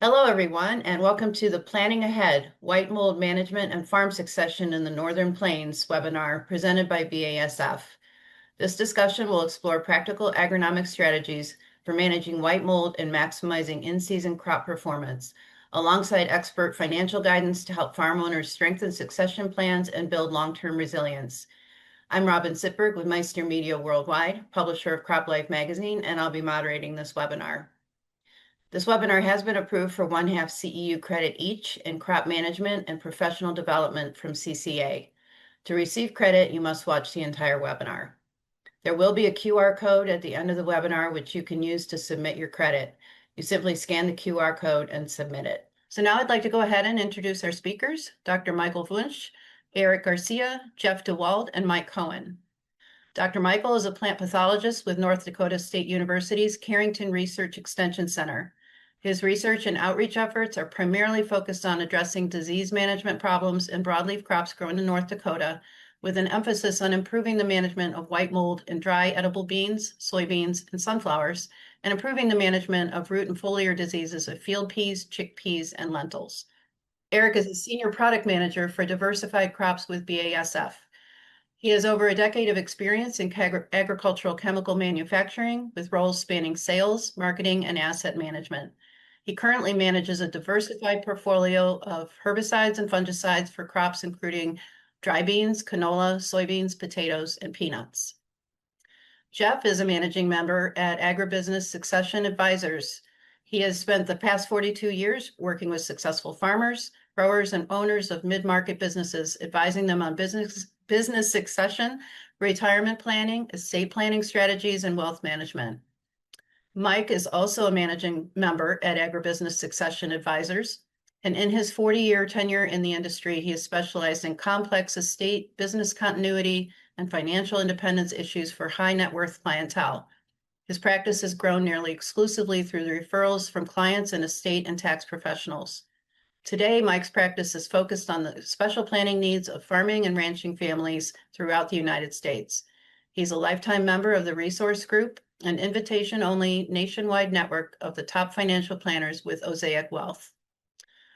Hello, everyone, and welcome to the Planning Ahead White Mold Management and Farm Succession in the Northern Plains webinar presented by BASF. This discussion will explore practical agronomic strategies for managing white mold and maximizing in-season crop performance, alongside expert financial guidance to help farm owners strengthen succession plans and build long-term resilience. I'm Robin Sittberg with Meister Media Worldwide, publisher of CropLife magazine, and I'll be moderating this webinar. This webinar has been approved for 1/2 CEU credit each in crop management and professional development from CCA. To receive credit, you must watch the entire webinar. There will be a QR code at the end of the webinar, which you can use to submit your credit. You simply scan the QR code and submit it. So now I'd like to go ahead and introduce our speakers, Dr. Michael Wunsch, Eric Garcia, Jeff DeWald, and Mike Cohen. Dr. Michael is a plant pathologist with North Dakota State University's Carrington Research Extension Center. His research and outreach efforts are primarily focused on addressing disease management problems in broadleaf crops grown in North Dakota, with an emphasis on improving the management of white mold in dry edible beans, soybeans, and sunflowers, and improving the management of root and foliar diseases of field peas, chickpeas, and lentils. Eric is a senior product manager for diversified crops with BASF. He has over a decade of experience in agricultural chemical manufacturing, with roles spanning sales, marketing, and asset management. He currently manages a diversified portfolio of herbicides and fungicides for crops including dry beans, canola, soybeans, potatoes, and peanuts. Jeff is a managing member at Agribusiness Succession Advisors. He has spent the past 42 years working with successful farmers, growers, and owners of mid-market businesses, advising them on business succession, retirement planning, estate planning strategies, and wealth management. Mike is also a managing member at Agribusiness Succession Advisors, and in his 40-year tenure in the industry, he has specialized in complex estate, business continuity, and financial independence issues for high net worth clientele. His practice has grown nearly exclusively through the referrals from clients and estate and tax professionals. Today, Mike's practice is focused on the special planning needs of farming and ranching families throughout the United States. He's a lifetime member of the Resource Group, an invitation-only nationwide network of the top financial planners with Osaic Wealth.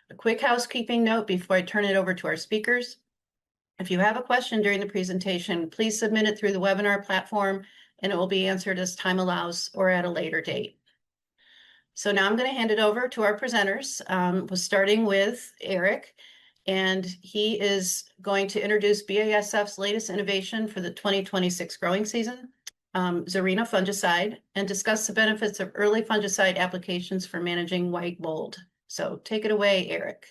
A quick housekeeping note before I turn it over to our speakers. If you have a question during the presentation, please submit it through the webinar platform, and it will be answered as time allows or at a later date. So now I'm going to hand it over to our presenters. We're starting with Eric, and he is going to introduce BASF's latest innovation for the 2026 growing season, Zarina fungicide, and discuss the benefits of early fungicide applications for managing white mold. So take it away, Eric.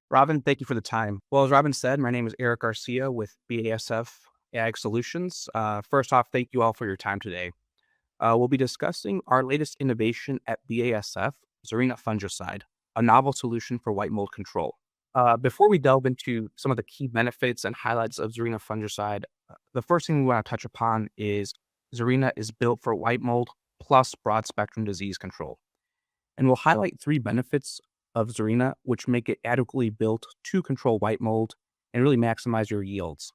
Robin, thank you for the time. Well, as Robin said, my name is Eric Garcia with BASF Ag Solutions. First off, thank you all for your time today. We'll be discussing our latest innovation at BASF, Zarina fungicide, a novel solution for white mold control. Before we delve into some of the key benefits and highlights of Zarina fungicide, the first thing we want to touch upon is Zarina is built for white mold plus broad spectrum disease control. And we'll highlight 3 benefits of Zarina, which make it adequately built to control white mold and really maximize your yields.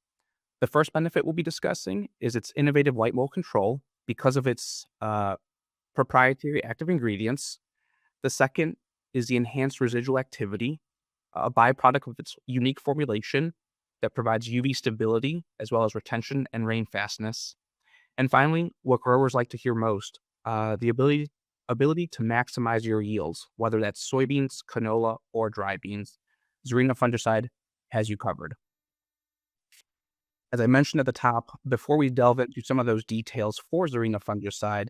The first benefit we'll be discussing is its innovative white mold control because of its proprietary active ingredients. The second is the enhanced residual activity, a byproduct of its unique formulation that provides UV stability as well as retention and rain fastness. And finally, what growers like to hear most, the ability to maximize your yields, whether that's soybeans, canola, or dry beans. Zarina fungicide has you covered. As I mentioned at the top, before we delve into some of those details for Zarina fungicide,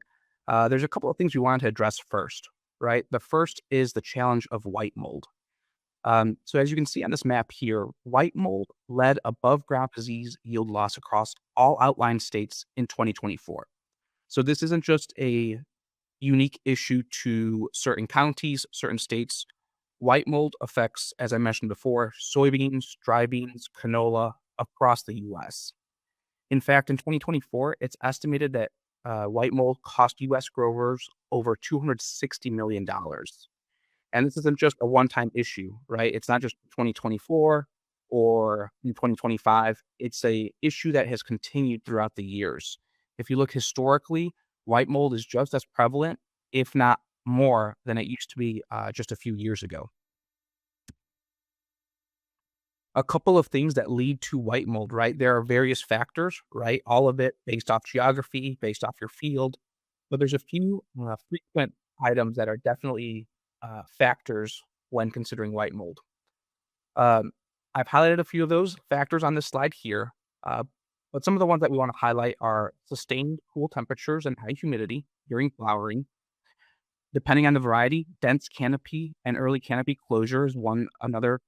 there's a couple of things we wanted to address first, right? The first is the challenge of white mold. So as you can see on this map here, white mold led above ground disease yield loss across all outlying states in 2024. So this isn't just a unique issue to certain counties, certain states. White mold affects, as I mentioned before, soybeans, dry beans, canola across the U.S. In fact, in 2024, it's estimated that white mold cost U.S. growers over $260 million. And this isn't just a one-time issue, right? It's not just 2024 or in 2025. It's a issue that has continued throughout the years. If you look historically, white mold is just as prevalent, if not more than it used to be just a few years ago. A couple of things that lead to white mold, right? There are various factors, right? All of it based off geography, based off your field. But there's a few frequent items that are definitely factors when considering white mold. Um, I've highlighted a few of those factors on this slide here, uh, but some of the ones that we want to highlight are sustained cool temperatures and high humidity during flowering. Depending on the variety, dense canopy and early canopy closure is another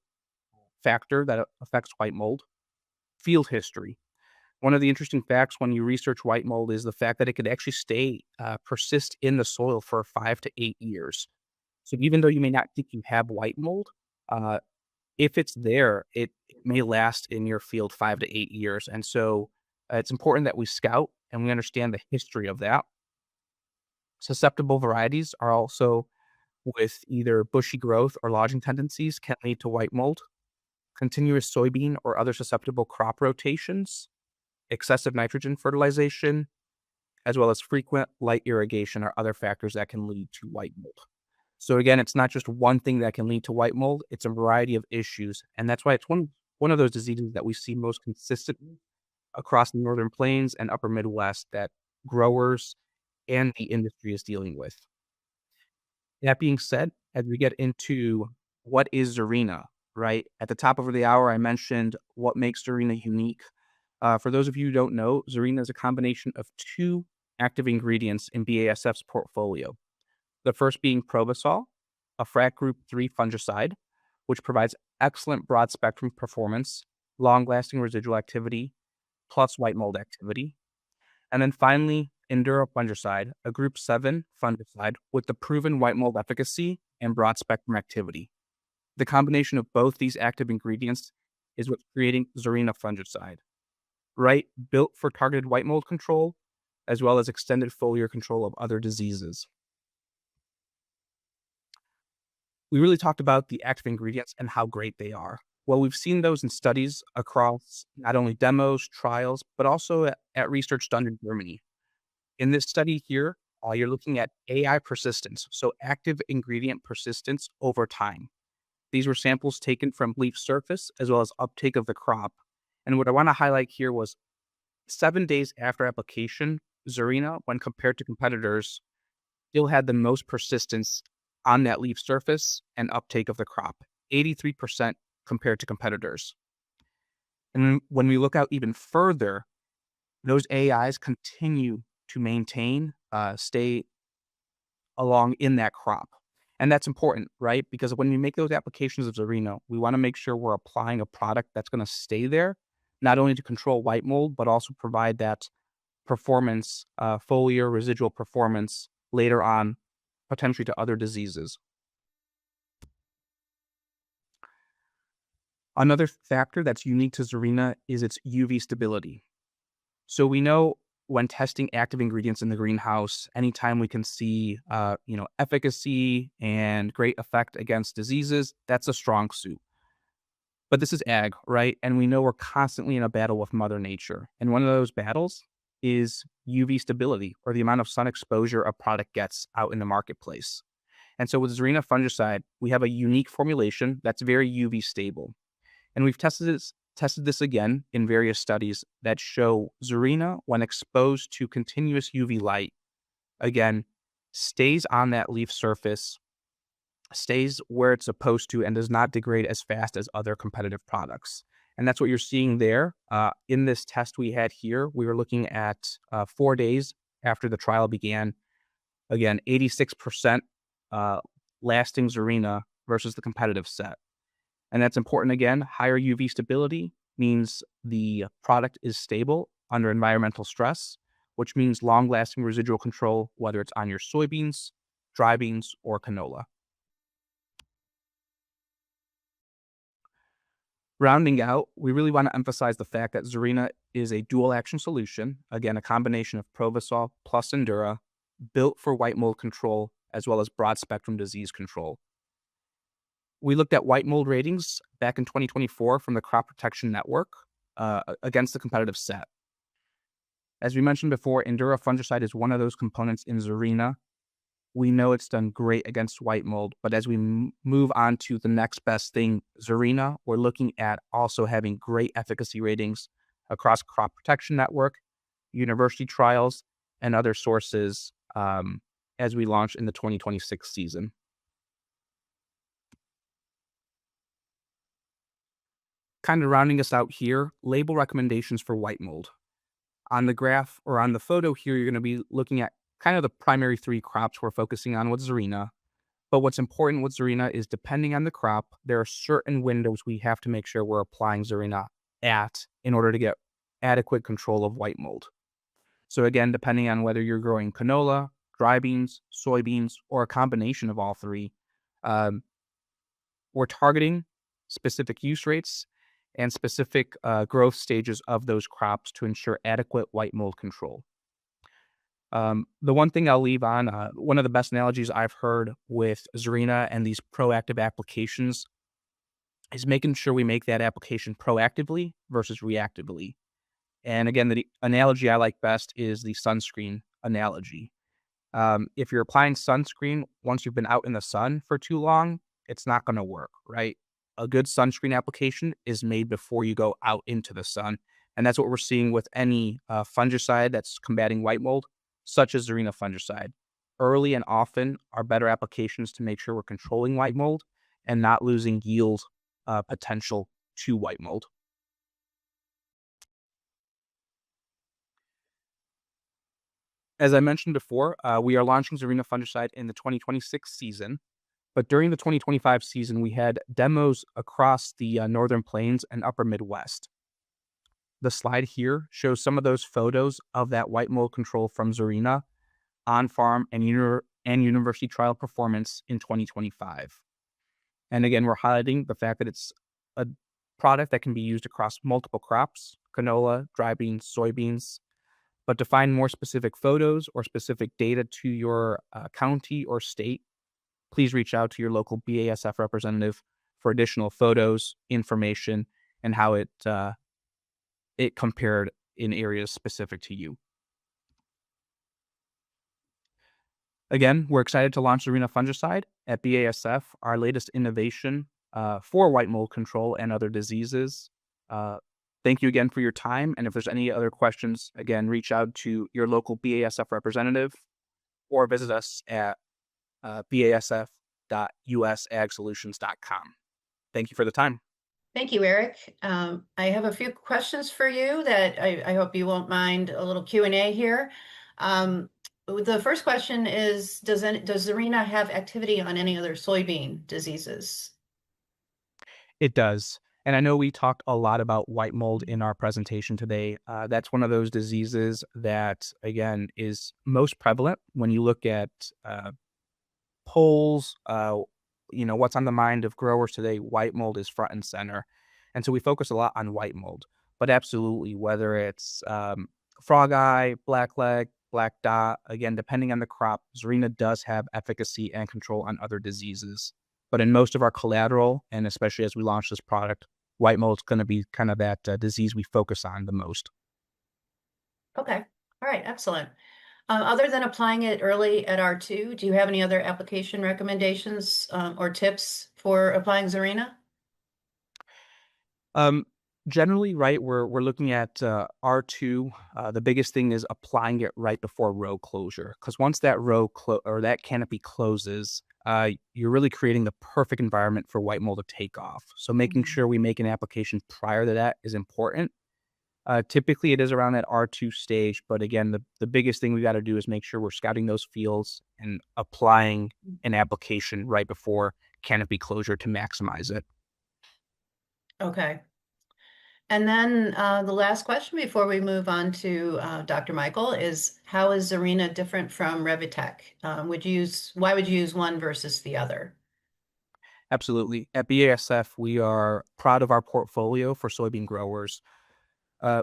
factor that affects white mold. Field history. One of the interesting facts when you research white mold is the fact that it could actually persist in the soil for 5 to 8 years. So even though you may not think you have white mold, uh, if it's there, it may last in your field 5 to 8 years. And so it's important that we scout and we understand the history of that. Susceptible varieties are also with either bushy growth or lodging tendencies can lead to white mold. Continuous soybean or other susceptible crop rotations, excessive nitrogen fertilization, as well as frequent light irrigation are other factors that can lead to white mold. So again, it's not just one thing that can lead to white mold, it's a variety of issues. And that's why it's one of those diseases that we see most consistently across the Northern Plains and Upper Midwest that growers and the industry is dealing with. That being said, as we get into what is Zarina, right? At the top of the hour, I mentioned what makes Zarina unique. For those of you who don't know, Zarina is a combination of two active ingredients in BASF's portfolio. The first being Provosol, a FRAC Group 3 fungicide, which provides excellent broad spectrum performance, long-lasting residual activity, plus white mold activity. And then finally, Endura fungicide, a Group 7 fungicide with the proven white mold efficacy and broad spectrum activity. The combination of both these active ingredients is what's creating Zarina fungicide, right? Built for targeted white mold control, as well as extended foliar control of other diseases. We really talked about the active ingredients and how great they are. Well, we've seen those in studies across not only demos, trials, but also at research done in Germany. In this study here, you're looking at AI persistence, so active ingredient persistence over time. These were samples taken from leaf surface as well as uptake of the crop. And what I want to highlight here was 7 days after application, Zarina, when compared to competitors, still had the most persistence on that leaf surface and uptake of the crop, 83% compared to competitors. And when we look out even further, those AIs continue to maintain, stay along in that crop. And that's important, right? Because when we make those applications of Zarina, we want to make sure we're applying a product that's going to stay there, not only to control white mold, but also provide that performance, foliar residual performance later on, potentially to other diseases. Another factor that's unique to Zarina is its UV stability. So we know when testing active ingredients in the greenhouse, anytime we can see, efficacy and great effect against diseases, that's a strong suit. But this is ag, right? And we know we're constantly in a battle with Mother Nature. And one of those battles is UV stability, or the amount of sun exposure a product gets out in the marketplace. And so with Zarina fungicide, we have a unique formulation that's very UV stable. And we've tested this again in various studies that show Zarina, when exposed to continuous UV light, again, stays on that leaf surface, stays where it's supposed to, and does not degrade as fast as other competitive products. And that's what you're seeing there. In this test we had here, we were looking at 4 days after the trial began. Again, 86% lasting Zarina versus the competitive set. And that's important again. Higher UV stability means the product is stable under environmental stress, which means long-lasting residual control, whether it's on your soybeans, dry beans, or canola. Rounding out, we really want to emphasize the fact that Zarina is a dual-action solution, again, a combination of Provosol plus Endura, built for white mold control as well as broad-spectrum disease control. We looked at white mold ratings back in 2024 from the Crop Protection Network against the competitive set. As we mentioned before, Endura fungicide is one of those components in Zarina We know it's done great against white mold, but as we move on to the next best thing, Zarina, we're looking at also having great efficacy ratings across Crop Protection Network, university trials, and other sources as we launch in the 2026 season. Kind of rounding us out here, label recommendations for white mold. On the graph or on the photo here, you're going to be looking at kind of the primary three crops we're focusing on with Zarina. But what's important with Zarina is depending on the crop, there are certain windows we have to make sure we're applying Zarina at in order to get adequate control of white mold. So again, depending on whether you're growing canola, dry beans, soybeans, or a combination of all three, we're targeting specific use rates and specific growth stages of those crops to ensure adequate white mold control. The one thing I'll leave on, one of the best analogies I've heard with Zarina and these proactive applications is making sure we make that application proactively versus reactively. And again, the analogy I like best is the sunscreen analogy. If you're applying sunscreen once you've been out in the sun for too long, it's not going to work, right? A good sunscreen application is made before you go out into the sun. And that's what we're seeing with any fungicide that's combating white mold, such as Zarina fungicide. Early and often are better applications to make sure we're controlling white mold and not losing yield potential to white mold. As I mentioned before, we are launching Zarina fungicide in the 2026 season. But during the 2025 season, we had demos across the Northern Plains and Upper Midwest. The slide here shows some of those photos of that white mold control from Zarina on farm and university trial performance in 2025. And again, we're highlighting the fact that it's a product that can be used across multiple crops, canola, dry beans, soybeans. But to find more specific photos or specific data to your county or state, please reach out to your local BASF representative for additional photos, information, and how it compared in areas specific to you. Again, we're excited to launch Zarina fungicide at BASF, our latest innovation for white mold control and other diseases. Thank you again for your time. And if there's any other questions, again, reach out to your local BASF representative or visit us at basf.usagsolutions.com. Thank you for the time. Thank you, Eric. I have a few questions for you that I hope you won't mind a little Q&A here. The first question is, does Zarina have activity on any other soybean diseases? It does. And I know we talked a lot about white mold in our presentation today. That's one of those diseases that, again, is most prevalent when you look at polls, what's on the mind of growers today. White mold is front and center. And so we focus a lot on white mold. But absolutely, whether it's frog eye, blackleg, black dot, again, depending on the crop, Zarina does have efficacy and control on other diseases. But in most of our collateral, and especially as we launch this product, white mold is going to be kind of that disease we focus on the most. Okay. All right. Excellent. Other than applying it early at R2, do you have any other application recommendations or tips for applying Zarina? Generally, right, we're looking at R2. The biggest thing is applying it right before row closure, because once that row or that canopy closes, you're really creating the perfect environment for white mold to take off. So making sure we make an application prior to that is important. Typically, it is around that R2 stage, but again, the biggest thing we got to do is make sure we're scouting those fields and applying an application right before canopy closure to maximize it. Okay. And then the last question before we move on to Dr. Michael is, how is Zarina different from Revitec? Why would you use one versus the other? Absolutely. At BASF, we are proud of our portfolio for soybean growers.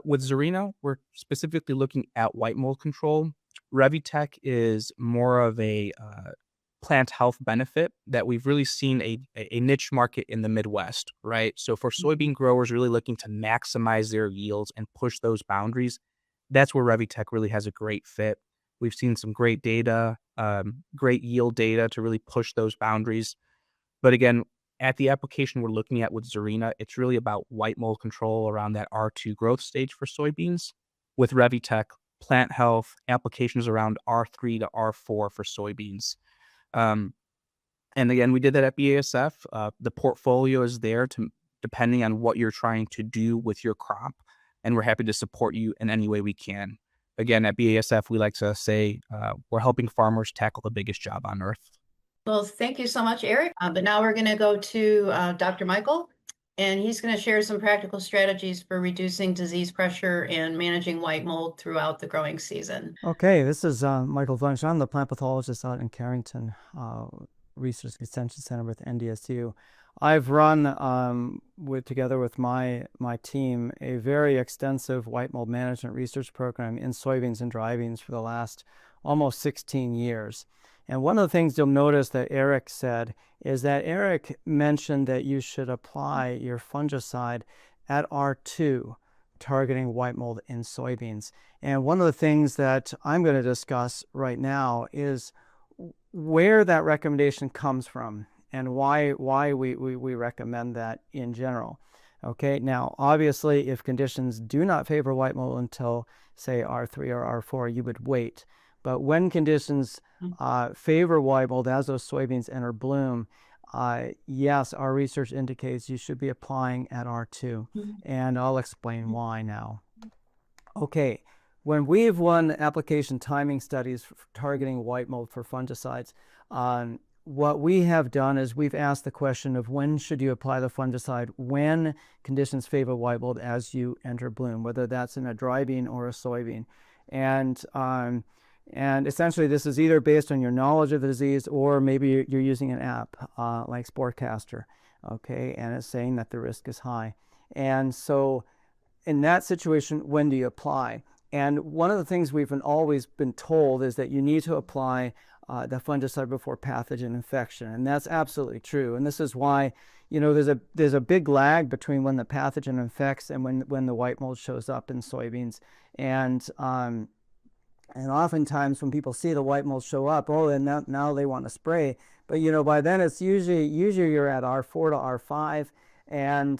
With Zarina, we're specifically looking at white mold control. Revitec is more of a plant health benefit that we've really seen a niche market in the Midwest, right? So for soybean growers really looking to maximize their yields and push those boundaries, that's where Revitec really has a great fit. We've seen some great data great yield data to really push those boundaries. But again, at the application we're looking at with Zarina, it's really about white mold control around that R2 growth stage for soybeans. With Revitech, plant health applications around R3 to R4 for soybeans. Um, and again, we did that at BASF. The portfolio is there to depending on what you're trying to do with your crop, and we're happy to support you in any way we can. Again, at BASF, we like to say we're helping farmers tackle the biggest job on earth. Well, thank you so much, Eric. But now we're going to go to Dr. Michael, and he's going to share some practical strategies for reducing disease pressure and managing white mold throughout the growing season. Okay, this is Michael Vunch. I'm the plant pathologist out in Carrington Research Extension Center with NDSU. I've run, together with my team, a very extensive white mold management research program in soybeans and dry beans for the last almost 16 years. And one of the things you'll notice that Eric said is that Eric mentioned that you should apply your fungicide at R2, targeting white mold in soybeans. And one of the things that I'm going to discuss right now is where that recommendation comes from and why we recommend that in general. Okay, now obviously if conditions do not favor white mold until say R3 or R4, you would wait. But when conditions favor white mold as those soybeans enter bloom, yes, our research indicates you should be applying at R2, and I'll explain why now. Okay, when we've run application timing studies for targeting white mold for fungicides, what we have done is we've asked the question of when should you apply the fungicide when conditions favor white mold as you enter bloom, whether that's in a dry bean or a soybean. And essentially, this is either based on your knowledge of the disease or maybe you're using an app like Sportcaster, okay, and it's saying that the risk is high. And so in that situation, when do you apply? And one of the things we've always been told is that you need to apply the fungicide before pathogen infection, and that's absolutely true. And this is why, you know, there's a big lag between when the pathogen infects and when the white mold shows up in soybeans. And oftentimes when people see the white mold show up, oh, and now they want to spray. But, you know, by then it's usually you're at R4 to R5, and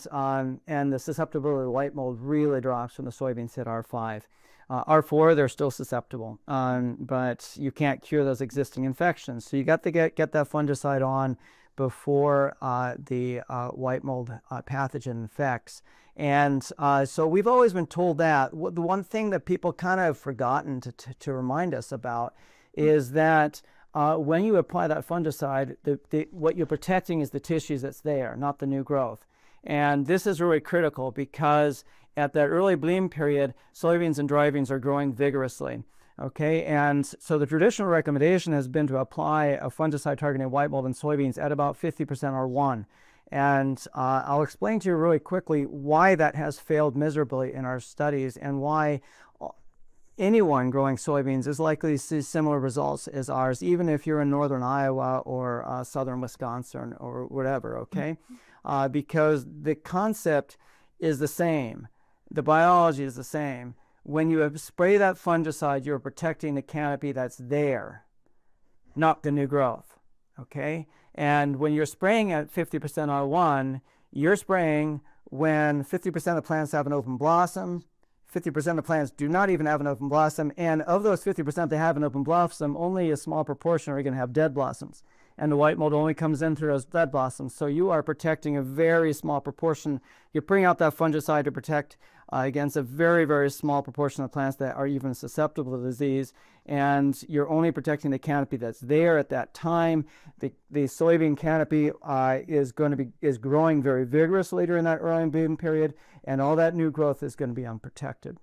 the susceptibility to white mold really drops when the soybeans hit R5. R4, they're still susceptible, but you can't cure those existing infections. So you got to get that fungicide on before the white mold pathogen infects. And so we've always been told that. The one thing that people kind of have forgotten to remind us about is that when you apply that fungicide, what you're protecting is the tissues that's there, not the new growth. And this is really critical because at that early bloom period, soybeans and dry beans are growing vigorously. Okay, and so the traditional recommendation has been to apply a fungicide targeting white mold in soybeans at about 50% R1. And I'll explain to you really quickly why that has failed miserably in our studies and why anyone growing soybeans is likely to see similar results as ours, even if you're in northern Iowa or southern Wisconsin or whatever, okay? Because the concept is the same. The biology is the same. When you spray that fungicide, you're protecting the canopy that's there, not the new growth, okay? And when you're spraying at 50% R1, you're spraying when 50% of the plants have an open blossom, 50% of the plants do not even have an open blossom, and of those 50% that have an open blossom, only a small proportion are going to have dead blossoms. And the white mold only comes in through those dead blossoms. So you are protecting a very small proportion. You're putting out that fungicide to protect against a very, very small proportion of plants that are even susceptible to disease. And you're only protecting the canopy that's there at that time. The soybean canopy is growing very vigorously during that early bloom period, and all that new growth is going to be unprotected.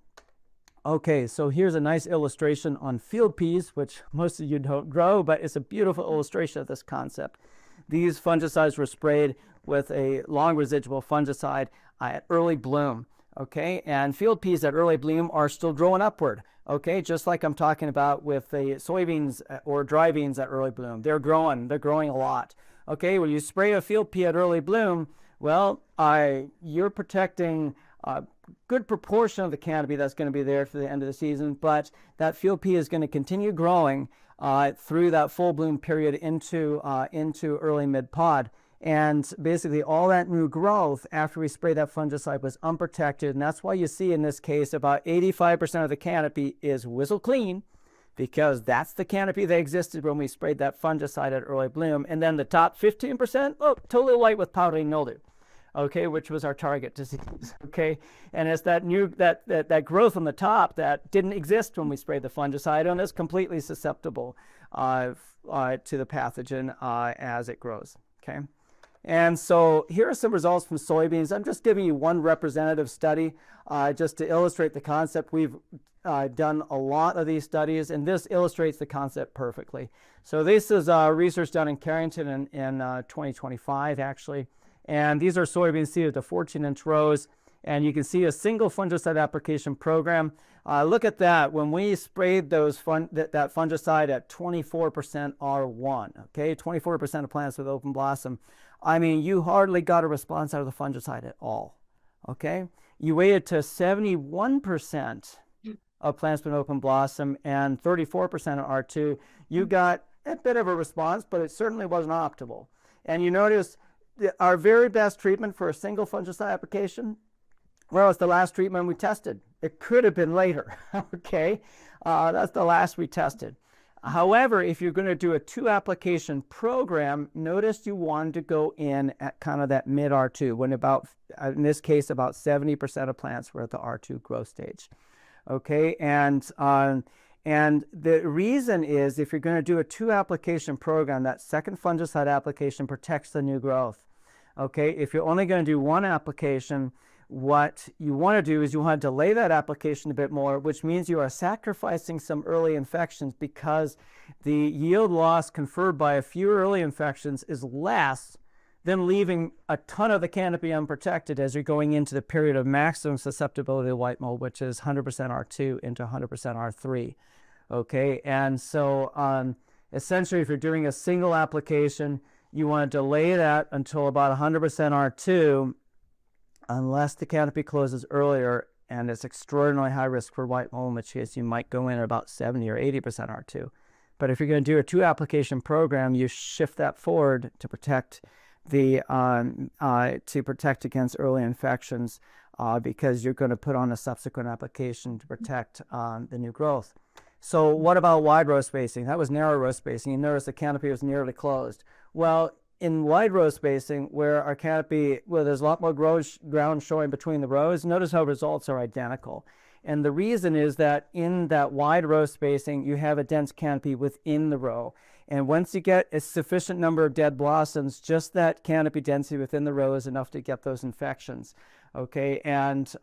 Okay, so here's a nice illustration on field peas, which most of you don't grow, but it's a beautiful illustration of this concept. These fungicides were sprayed with a long residual fungicide at early bloom, okay? And field peas at early bloom are still growing upward, okay? Just like I'm talking about with the soybeans or dry beans at early bloom. They're growing a lot, okay? When you spray a field pea at early bloom, well, you're protecting good proportion of the canopy that's going to be there for the end of the season, but that field pea is going to continue growing through that full bloom period into early mid pod. And basically all that new growth after we sprayed that fungicide was unprotected. And that's why you see in this case about 85% of the canopy is whistle clean, because that's the canopy that existed when we sprayed that fungicide at early bloom. And then the top 15%, oh, totally white with powdery mildew, okay, which was our target disease, okay? And it's that new, that growth on the top that didn't exist when we sprayed the fungicide and is completely susceptible to the pathogen as it grows, okay? And so here are some results from soybeans. I'm just giving you one representative study just to illustrate the concept. We've done a lot of these studies, and this illustrates the concept perfectly. So this is research done in Carrington in 2025, actually. And these are soybean seeded to 14-inch rows. And you can see a single fungicide application program. Look at that. When we sprayed those that fungicide at 24% R1, okay, 24% of plants with open blossom, I mean, you hardly got a response out of the fungicide at all, okay? You waited to 71% of plants with open blossom and 34% of R2. You got a bit of a response, but it certainly wasn't optimal. And you notice our very best treatment for a single fungicide application, well, it's the last treatment we tested. It could have been later, okay? That's the last we tested. However, if you're going to do a 2-application program, notice you wanted to go in at kind of that mid R2, when about, in this case, about 70% of plants were at the R2 growth stage. Okay, and the reason is if you're going to do a 2-application program, that second fungicide application protects the new growth. Okay, if you're only going to do 1 application, what you want to do is you want to delay that application a bit more, which means you are sacrificing some early infections, because the yield loss conferred by a few early infections is less than leaving a ton of the canopy unprotected as you're going into the period of maximum susceptibility to white mold, which is 100% R2 into 100% R3. Okay, and so essentially if you're doing a single application, you want to delay that until about 100% R2, unless the canopy closes earlier and it's extraordinarily high risk for white mold, in which case you might go in at about 70 or 80% R2. But if you're going to do a 2-application program, you shift that forward to protect the against early infections, because you're going to put on a subsequent application to protect the new growth. So what about wide row spacing? That was narrow row spacing. You notice the canopy was nearly closed. Well, in wide row spacing, where our canopy, well, there's a lot more ground showing between the rows, notice how results are identical. And the reason is that in that wide row spacing, you have a dense canopy within the row. And once you get a sufficient number of dead blossoms, just that canopy density within the row is enough to get those infections. Okay, and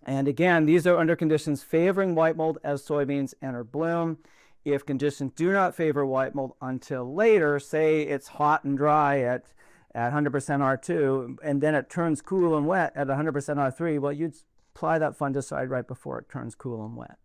again, these are under conditions favoring white mold as soybeans enter bloom. If conditions do not favor white mold until later, say it's hot and dry at 100% R2, and then it turns cool and wet at 100% R3, well, you'd apply that fungicide right before it turns cool and wet.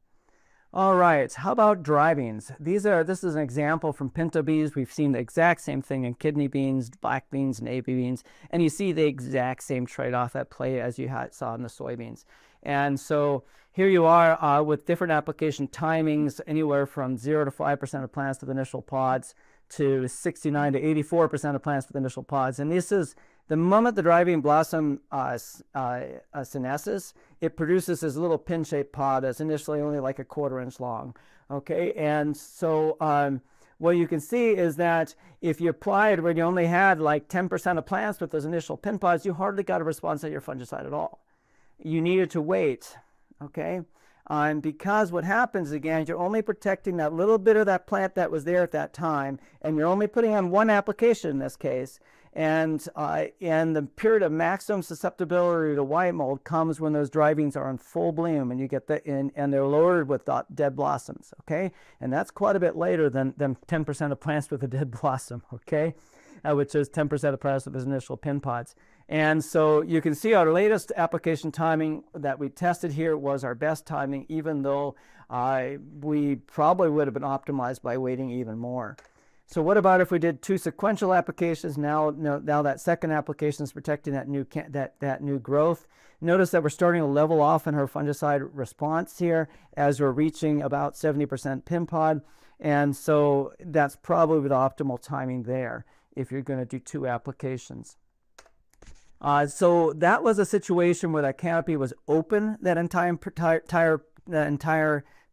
All right, how about dry beans? This is an example from pinto beans. We've seen the exact same thing in kidney beans, black beans, and AB beans, and you see the exact same trade-off at play as you saw in the soybeans. And so here you are with different application timings, anywhere from 0 to 5% of plants with initial pods to 69 to 84% of plants with initial pods. And this is the moment the dry bean blossom senesces, it produces this little pin-shaped pod that's initially only like a 1/4 inch long. Okay, and so what you can see is that if you applied when you only had like 10% of plants with those initial pin pods, you hardly got a response at your fungicide at all. You needed to wait, okay? Because what happens again, you're only protecting that little bit of that plant that was there at that time, and you're only putting on 1 application in this case. And the period of maximum susceptibility to white mold comes when those dry beans are in full bloom, and you get and they're loaded with dead blossoms, okay? And that's quite a bit later than 10% of plants with a dead blossom, okay? Which is 10% of plants with those initial pin pods. And so you can see our latest application timing that we tested here was our best timing, even though we probably would have been optimized by waiting even more. So what about if we did 2 sequential applications? Now that second application is protecting that new growth. Notice that we're starting to level off in her fungicide response here as we're reaching about 70% pin pod. And so that's probably the optimal timing there if you're going to do 2 applications. So that was a situation where that canopy was open that entire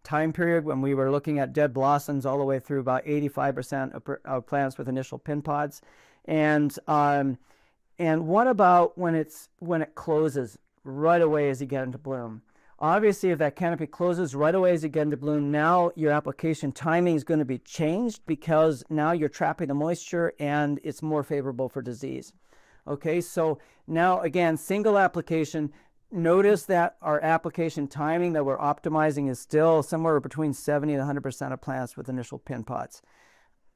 time period when we were looking at dead blossoms all the way through about 85% of plants with initial pin pods. And what about when it closes right away as you get into bloom? Obviously, if that canopy closes right away as you get into bloom, now your application timing is going to be changed because now you're trapping the moisture and it's more favorable for disease. Okay, so now again, single application. Notice that our application timing that we're optimizing is still somewhere between 70 and 100% of plants with initial pin pods.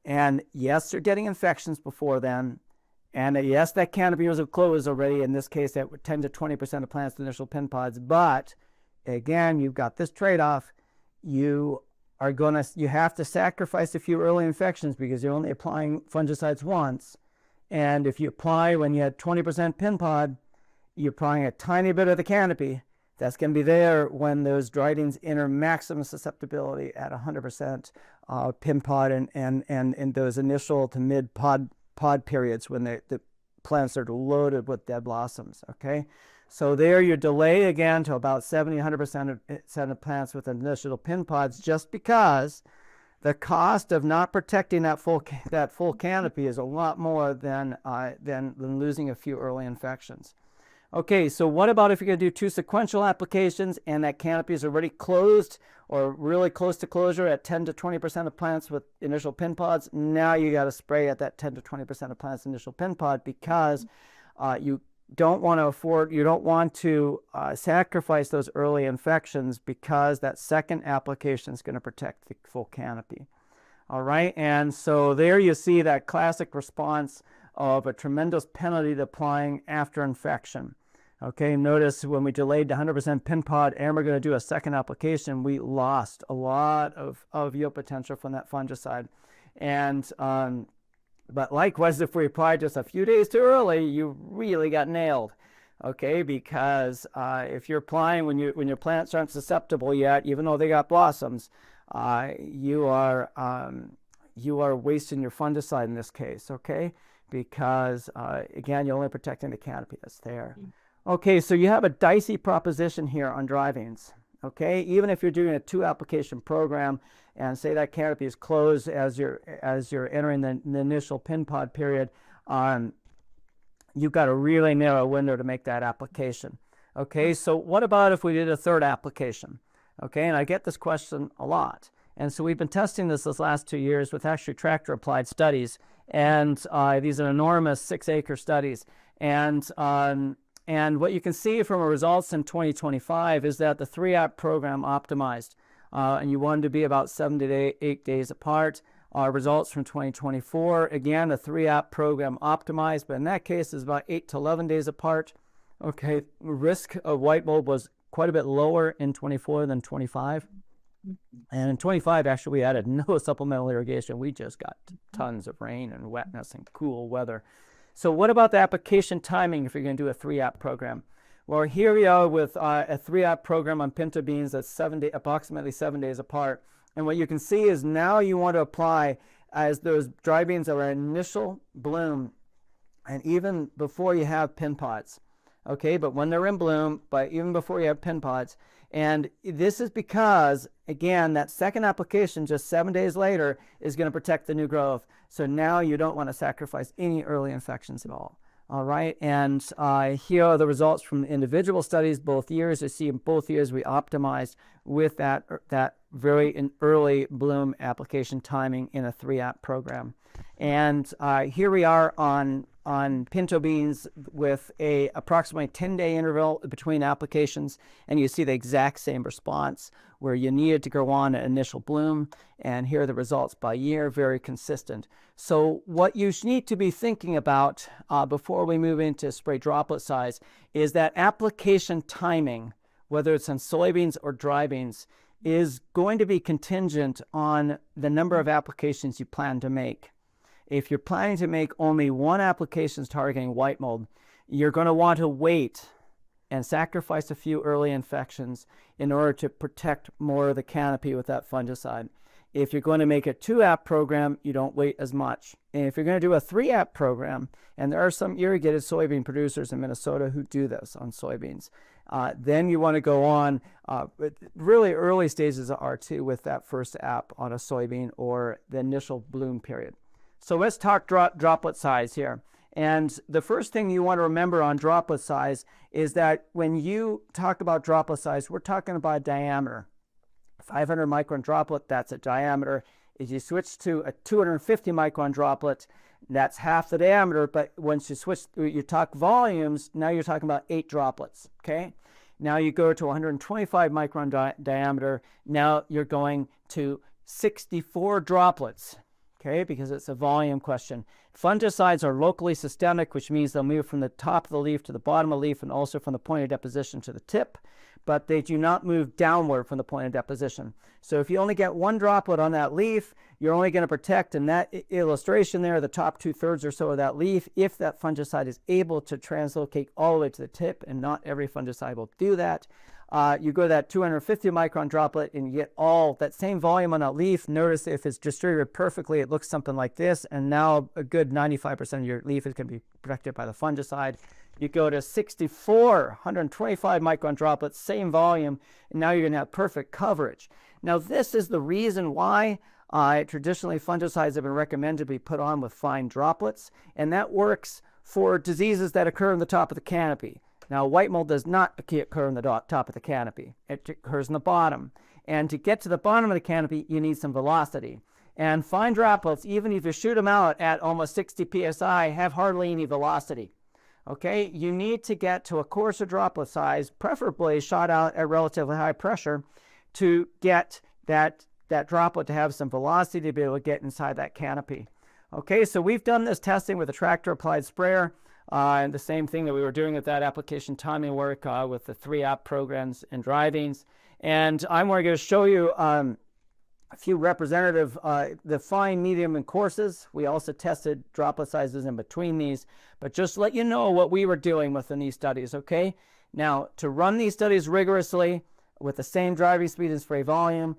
And yes, they're getting infections before then. And yes, that canopy was closed already, in this case, at 10 to 20% of plants with initial pin pods. But again, you've got this trade-off. You have to sacrifice a few early infections because you're only applying fungicides once. And if you apply when you had 20% pin pod, you're applying a tiny bit of the canopy. That's going to be there when those Dryadines enter maximum susceptibility at 100% pin pod and those initial to mid pod periods when the plants are loaded with dead blossoms. Okay, so there you delay again to about 70-100% of plants with initial pin pods, just because the cost of not protecting that full canopy is a lot more than losing a few early infections. Okay, so what about if you're going to do 2 sequential applications and that canopy is already closed or really close to closure at 10 to 20% of plants with initial pin pods? Now you got to spray at that 10 to 20% of plants initial pin pod because you don't want to sacrifice those early infections because that second application is going to protect the full canopy. All right, and so there you see that classic response of a tremendous penalty to applying after infection. Okay, notice when we delayed to 100% pin pod and we're going to do a second application, we lost a lot of yield potential from that fungicide. And but likewise, if we applied just a few days too early, you really got nailed. Okay, because if you're applying when your plants aren't susceptible yet, even though they got blossoms, you are wasting your fungicide in this case. Okay, because again, you're only protecting the canopy that's there. Okay, so you have a dicey proposition here on Dryadines. Okay, even if you're doing a 2 application program and say that canopy is closed as you're entering the initial pin pod period, you've got a really narrow window to make that application. Okay, so what about if we did a 3rd application? Okay, and I get this question a lot. And so we've been testing this last 2 years with actually tractor applied studies. And these are enormous 6-acre studies. And what you can see from our results in 2025 is that the 3-app program optimized. And you wanted to be about 7 to 8 days apart. Our results from 2024, again, the 3-app program optimized, but in that case is about 8 to 11 days apart. Okay, risk of white mold was quite a bit lower in 24 than 25. And in 25, actually, we added no supplemental irrigation. We just got tons of rain and wetness and cool weather. So what about the application timing if you're going to do a 3-app program? Well, here we are with a 3-app program on pinto beans that's approximately 7 days apart. And what you can see is now you want to apply as those dry beans are in initial bloom and even before you have pin pods. Okay, but when they're in bloom, but even before you have pin pods. And this is because, again, that second application just 7 days later is going to protect the new growth. So now you don't want to sacrifice any early infections at all. All right, and here are the results from individual studies both years. You see in both years we optimized with that very early bloom application timing in a 3-app program. And here we are on pinto beans with a approximately 10-day interval between applications, and you see the exact same response where you needed to go on an initial bloom, and here are the results by year, very consistent. So what you need to be thinking about before we move into spray droplet size is that application timing, whether it's on soybeans or dry beans, is going to be contingent on the number of applications you plan to make. If you're planning to make only 1 application targeting white mold, you're going to want to wait and sacrifice a few early infections in order to protect more of the canopy with that fungicide. If you're going to make a 2-app program, you don't wait as much. And if you're going to do a 3-app program, and there are some irrigated soybean producers in Minnesota who do this on soybeans, then you want to go on really early stages of R2 with that first app on a soybean or the initial bloom period. So let's talk droplet size here. And the first thing you want to remember on droplet size is that when you talk about droplet size, we're talking about diameter. 500 micron droplet, that's a diameter. If you switch to a 250 micron droplet, that's half the diameter. But once you switch, you talk volumes, now you're talking about 8 droplets, okay? Now you go to 125 micron diameter, now you're going to 64 droplets, okay, because it's a volume question. Fungicides are locally systemic, which means they'll move from the top of the leaf to the bottom of the leaf and also from the point of deposition to the tip, but they do not move downward from the point of deposition. So if you only get 1 droplet on that leaf, you're only going to protect, in that illustration there, the top 2/3 or so of that leaf, if that fungicide is able to translocate all the way to the tip, and not every fungicide will do that. You go to that 250 micron droplet and you get all that same volume on that leaf. Notice if it's distributed perfectly, it looks something like this, and now a good 95% of your leaf is going to be protected by the fungicide. You go to 64, 125 micron droplets, same volume, and now you're going to have perfect coverage. Now this is the reason why traditionally fungicides have been recommended to be put on with fine droplets, and that works for diseases that occur in the top of the canopy. Now, white mold does not occur in the top of the canopy. It occurs in the bottom. And to get to the bottom of the canopy, you need some velocity. And fine droplets, even if you shoot them out at almost 60 psi, have hardly any velocity. Okay, you need to get to a coarser droplet size, preferably shot out at relatively high pressure, to get that droplet to have some velocity to be able to get inside that canopy. Okay, so we've done this testing with a tractor applied sprayer. And the same thing that we were doing with that application timing work with the 3-app programs and drivings. And I'm going to show you a few representative, the fine, medium, and courses. We also tested droplet sizes in between these, but just let you know what we were doing within these studies, okay? Now, to run these studies rigorously with the same driving speed and spray volume,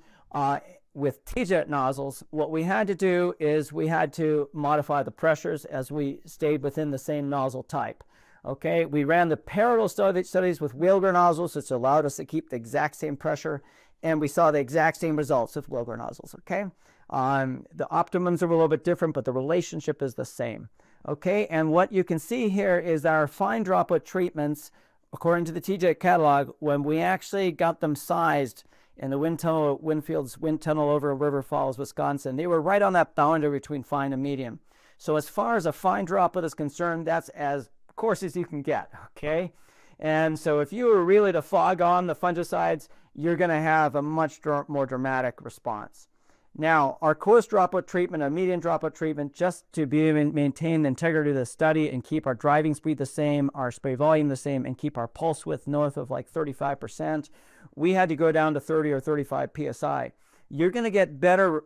with TJet nozzles, what we had to do is we had to modify the pressures as we stayed within the same nozzle type. Okay, we ran the parallel studies with Wilger nozzles, which allowed us to keep the exact same pressure, and we saw the exact same results with Wilger nozzles. Okay, the optimums are a little bit different, but the relationship is the same. Okay, and what you can see here is our fine droplet treatments, according to the TJet catalog, when we actually got them sized in the Winfield's wind tunnel over River Falls, Wisconsin, they were right on that boundary between fine and medium. So as far as a fine droplet is concerned, that's as coarse as you can get, okay? And so if you were really to fog on the fungicides, you're going to have a much more dramatic response. Now, our coarse droplet treatment, a medium droplet treatment, just to maintain the integrity of the study and keep our driving speed the same, our spray volume the same, and keep our pulse width north of like 35%, we had to go down to 30 or 35 psi. You're going to get better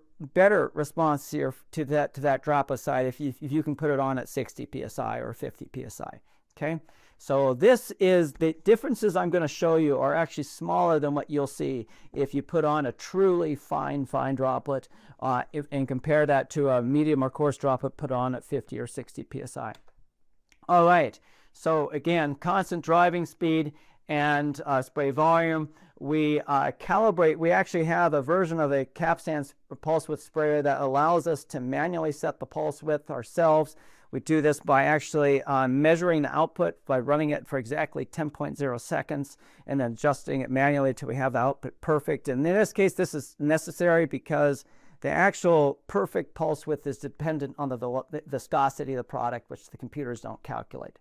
response here to that droplet side if you can put it on at 60 psi or 50 psi. Okay, so this is the differences I'm going to show you are actually smaller than what you'll see if you put on a truly fine droplet and compare that to a medium or coarse droplet put on at 50 or 60 psi. All right, so again, constant driving speed and spray volume. We calibrate. We actually have a version of a Capstan pulse width sprayer that allows us to manually set the pulse width ourselves. We do this by actually measuring the output by running it for exactly 10.0 seconds and then adjusting it manually until we have the output perfect. And in this case, this is necessary because the actual perfect pulse width is dependent on the viscosity of the product, which the computers don't calculate.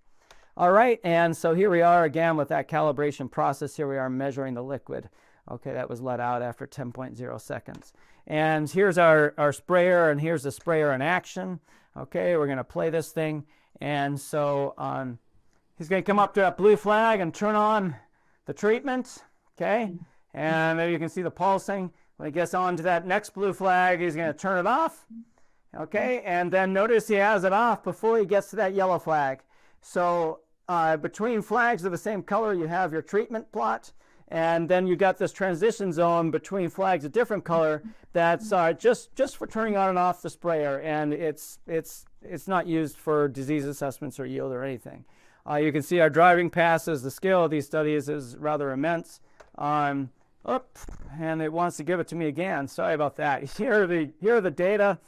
All right, and so here we are again with that calibration process. Here we are measuring the liquid. Okay, that was let out after 10.0 seconds. And here's our sprayer, and here's the sprayer in action. Okay, we're going to play this thing. And so he's going to come up to that blue flag and turn on the treatment. Okay, and there you can see the pulsing. When he gets on to that next blue flag, he's going to turn it off. Okay, and then notice he has it off before he gets to that yellow flag. So between flags of the same color, you have your treatment plot. And then you got this transition zone between flags of different color that's just for turning on and off the sprayer, and it's not used for disease assessments or yield or anything. You can see our driving passes. The scale of these studies is rather immense. And it wants to give it to me again. Sorry about that. Here are the data.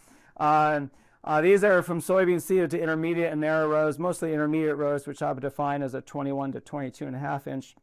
These are from soybean seeded to intermediate and narrow rows, mostly intermediate rows, which I would define as a 21 to 22.5 inch.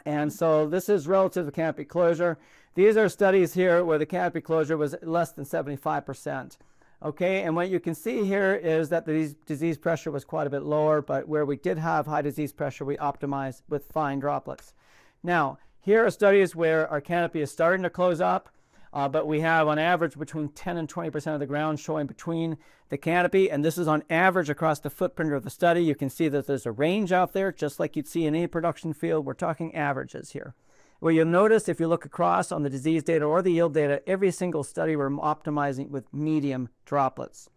And so this is relative to canopy closure. These are studies here where the canopy closure was less than 75%. Okay, and what you can see here is that the disease pressure was quite a bit lower, but where we did have high disease pressure, we optimized with fine droplets. Now, here are studies where our canopy is starting to close up, but we have on average between 10 and 20% of the ground showing between the canopy, and this is on average across the footprint of the study. You can see that there's a range out there, just like you'd see in any production field. We're talking averages here. Well, you'll notice if you look across on the disease data or the yield data, every single study we're optimizing with medium droplets.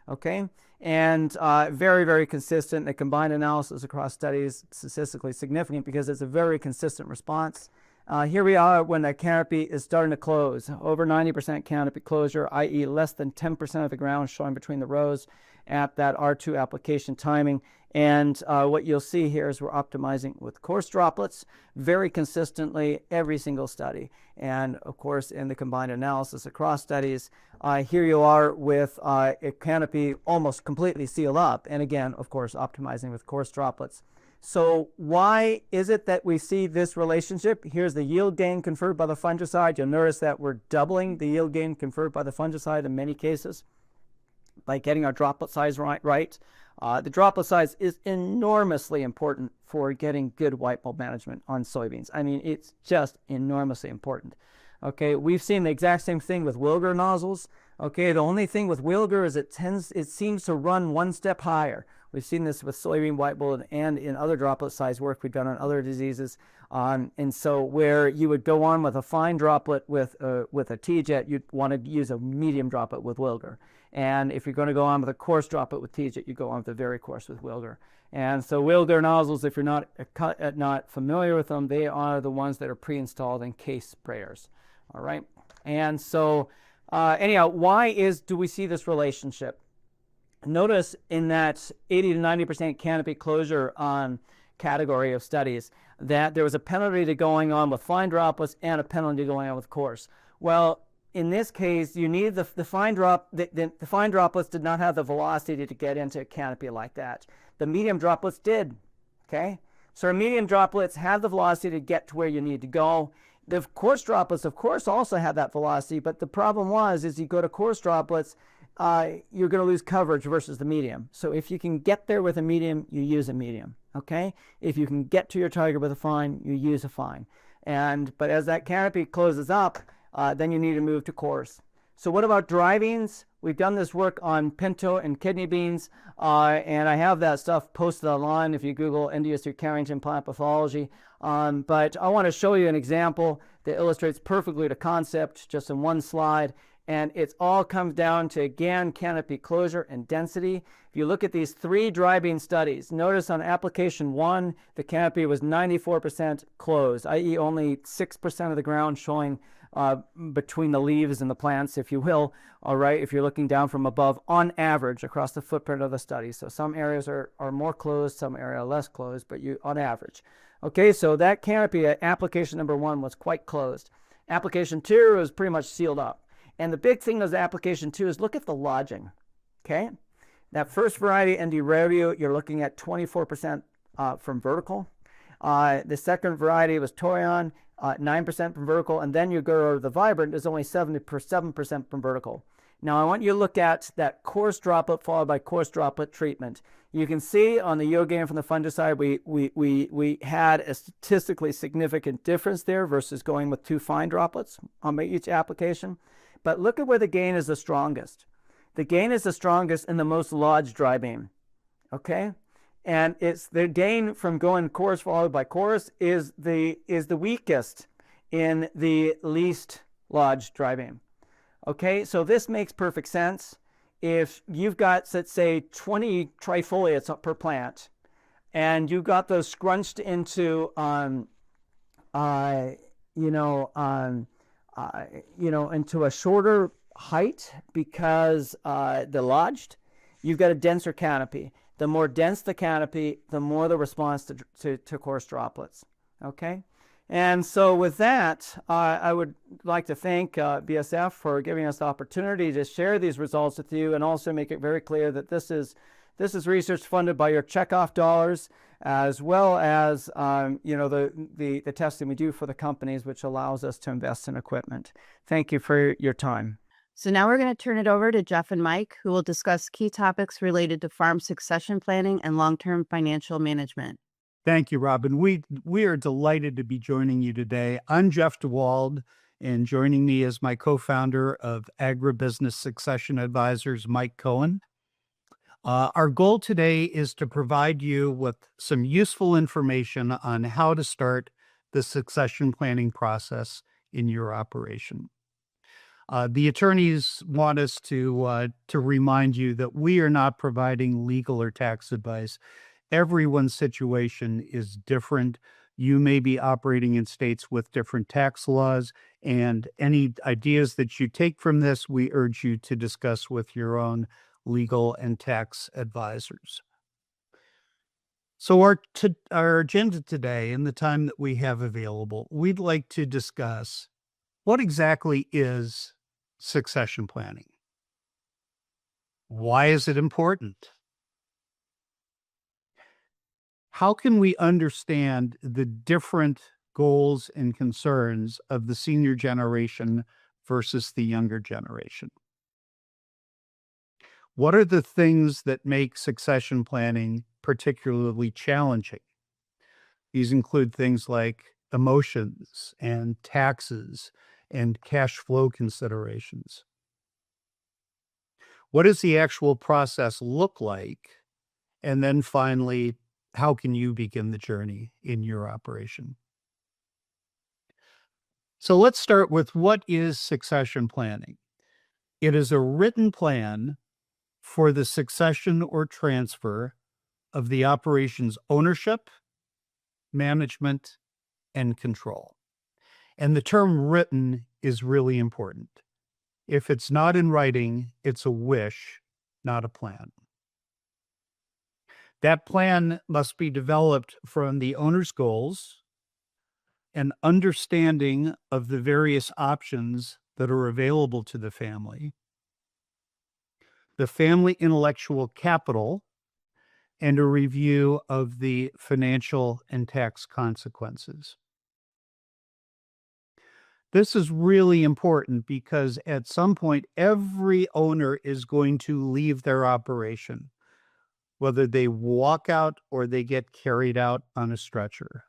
Okay, and very, very consistent. The combined analysis across studies statistically significant because it's a very consistent response. Here we are when the canopy is starting to close, over 90% canopy closure, i.e. less than 10% of the ground showing between the rows at that R2 application timing. And what you'll see here is we're optimizing with coarse droplets very consistently every single study. And of course, in the combined analysis across studies, here you are with a canopy almost completely sealed up. And again, of course, optimizing with coarse droplets. So why is it that we see this relationship? Here's the yield gain conferred by the fungicide. You'll notice that we're doubling the yield gain conferred by the fungicide in many cases by getting our droplet size right. The droplet size is enormously important for getting good white mold management on soybeans. I mean, it's just enormously important. Okay, we've seen the exact same thing with Wilger nozzles. Okay, the only thing with Wilger is it seems to run one step higher. We've seen this with soybean white mold and in other droplet size work we've done on other diseases. And so where you would go on with a fine droplet with a T-jet, you'd want to use a medium droplet with Wilger. And if you're going to go on with a coarse droplet with T-jet, you go on with a very coarse with Wilger. And so Wilger nozzles, if you're not familiar with them, they are the ones that are pre-installed in case sprayers. All right. And so anyhow, why do we see this relationship? Notice in that 80 to 90% canopy closure category of studies that there was a penalty to going on with fine droplets and a penalty going on with coarse. Well, in this case, you need the fine droplets did not have the velocity to get into a canopy like that. The medium droplets did. Okay, so our medium droplets have the velocity to get to where you need to go. The coarse droplets, of course, also have that velocity, but the problem is you go to coarse droplets, you're going to lose coverage versus the medium. So if you can get there with a medium, you use a medium. Okay, if you can get to your target with a fine, you use a fine. But as that canopy closes up, then you need to move to coarse. So what about dry beans? We've done this work on pinto and kidney beans, and I have that stuff posted online if you Google Endosperm Carrington plant pathology. But I want to show you an example that illustrates perfectly the concept just in one slide. And it all comes down to, again, canopy closure and density. If you look at these three dry bean studies, notice on application 1, the canopy was 94% closed, i.e. only 6% of the ground showing between the leaves and the plants, if you will, all right, if you're looking down from above on average across the footprint of the study. So some areas are more closed, some areas are less closed, but on average. Okay, so that canopy at application number 1 was quite closed. Application 2 was pretty much sealed up. And the big thing with application 2 is look at the lodging. Okay, that first variety, ND Rareo, you're looking at 24% from vertical. The second variety was Torion, 9% from vertical, and then you go to the Vibrant, is only 7% from vertical. Now I want you to look at that coarse droplet followed by coarse droplet treatment. You can see on the yield gain from the fungicide, we had a statistically significant difference there versus going with 2 fine droplets on each application. But look at where the gain is the strongest. The gain is the strongest in the most lodged dry bean. Okay? And it's the gain from going coarse followed by coarse is the weakest in the least lodged dry bean. Okay, so this makes perfect sense. If you've got, let's say, 20 trifoliates per plant, and you got those scrunched into you know, into a shorter height because they're lodged. You've got a denser canopy. The more dense the canopy, the more the response to coarse droplets. Okay? And so with that, I would like to thank BSF for giving us the opportunity to share these results with you, and also make it very clear that this is research funded by your checkoff dollars, as well as the testing we do for the companies, which allows us to invest in equipment. Thank you for your time. So now we're going to turn it over to Jeff and Mike, who will discuss key topics related to farm succession planning and long-term financial management. Thank you, Robin. We are delighted to be joining you today. I'm Jeff DeWald, and joining me is my co-founder of Agribusiness Succession Advisors, Mike Cohen. Our goal today is to provide you with some useful information on how to start the succession planning process in your operation. The attorneys want us to remind you that we are not providing legal or tax advice. Everyone's situation is different. You may be operating in states with different tax laws, and any ideas that you take from this, we urge you to discuss with your own legal and tax advisors. So our agenda today, and the time that we have available, we'd like to discuss what exactly is succession planning. Why is it important? How can we understand the different goals and concerns of the senior generation versus the younger generation? What are the things that make succession planning particularly challenging? These include things like emotions and taxes and cash flow considerations. What does the actual process look like? And then finally, how can you begin the journey in your operation? So let's start with, what is succession planning? It is a written plan for the succession or transfer of the operation's ownership, management, and control. And the term written is really important. If it's not in writing, it's a wish, not a plan. That plan must be developed from the owner's goals, an understanding of the various options that are available to the family intellectual capital, and a review of the financial and tax consequences. This is really important because at some point, every owner is going to leave their operation, whether they walk out or they get carried out on a stretcher.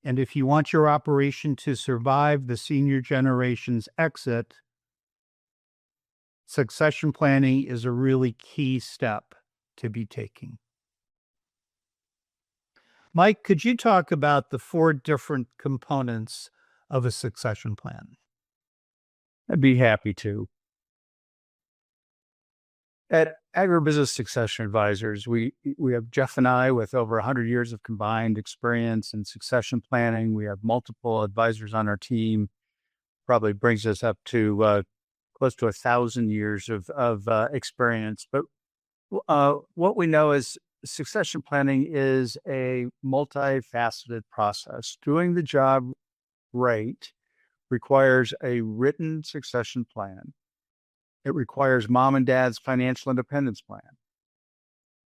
And if you want your operation to survive the senior generation's exit, succession planning is a really key step to be taking. Mike, could you talk about the 4 different components of a succession plan? I'd be happy to. At Agribusiness Succession Advisors, we have Jeff and I with over 100 years of combined experience in succession planning. We have multiple advisors on our team, probably brings us up to close to 1,000 years of experience. But what we know is succession planning is a multifaceted process. Doing the job right requires a written succession plan. It requires mom and dad's financial independence plan.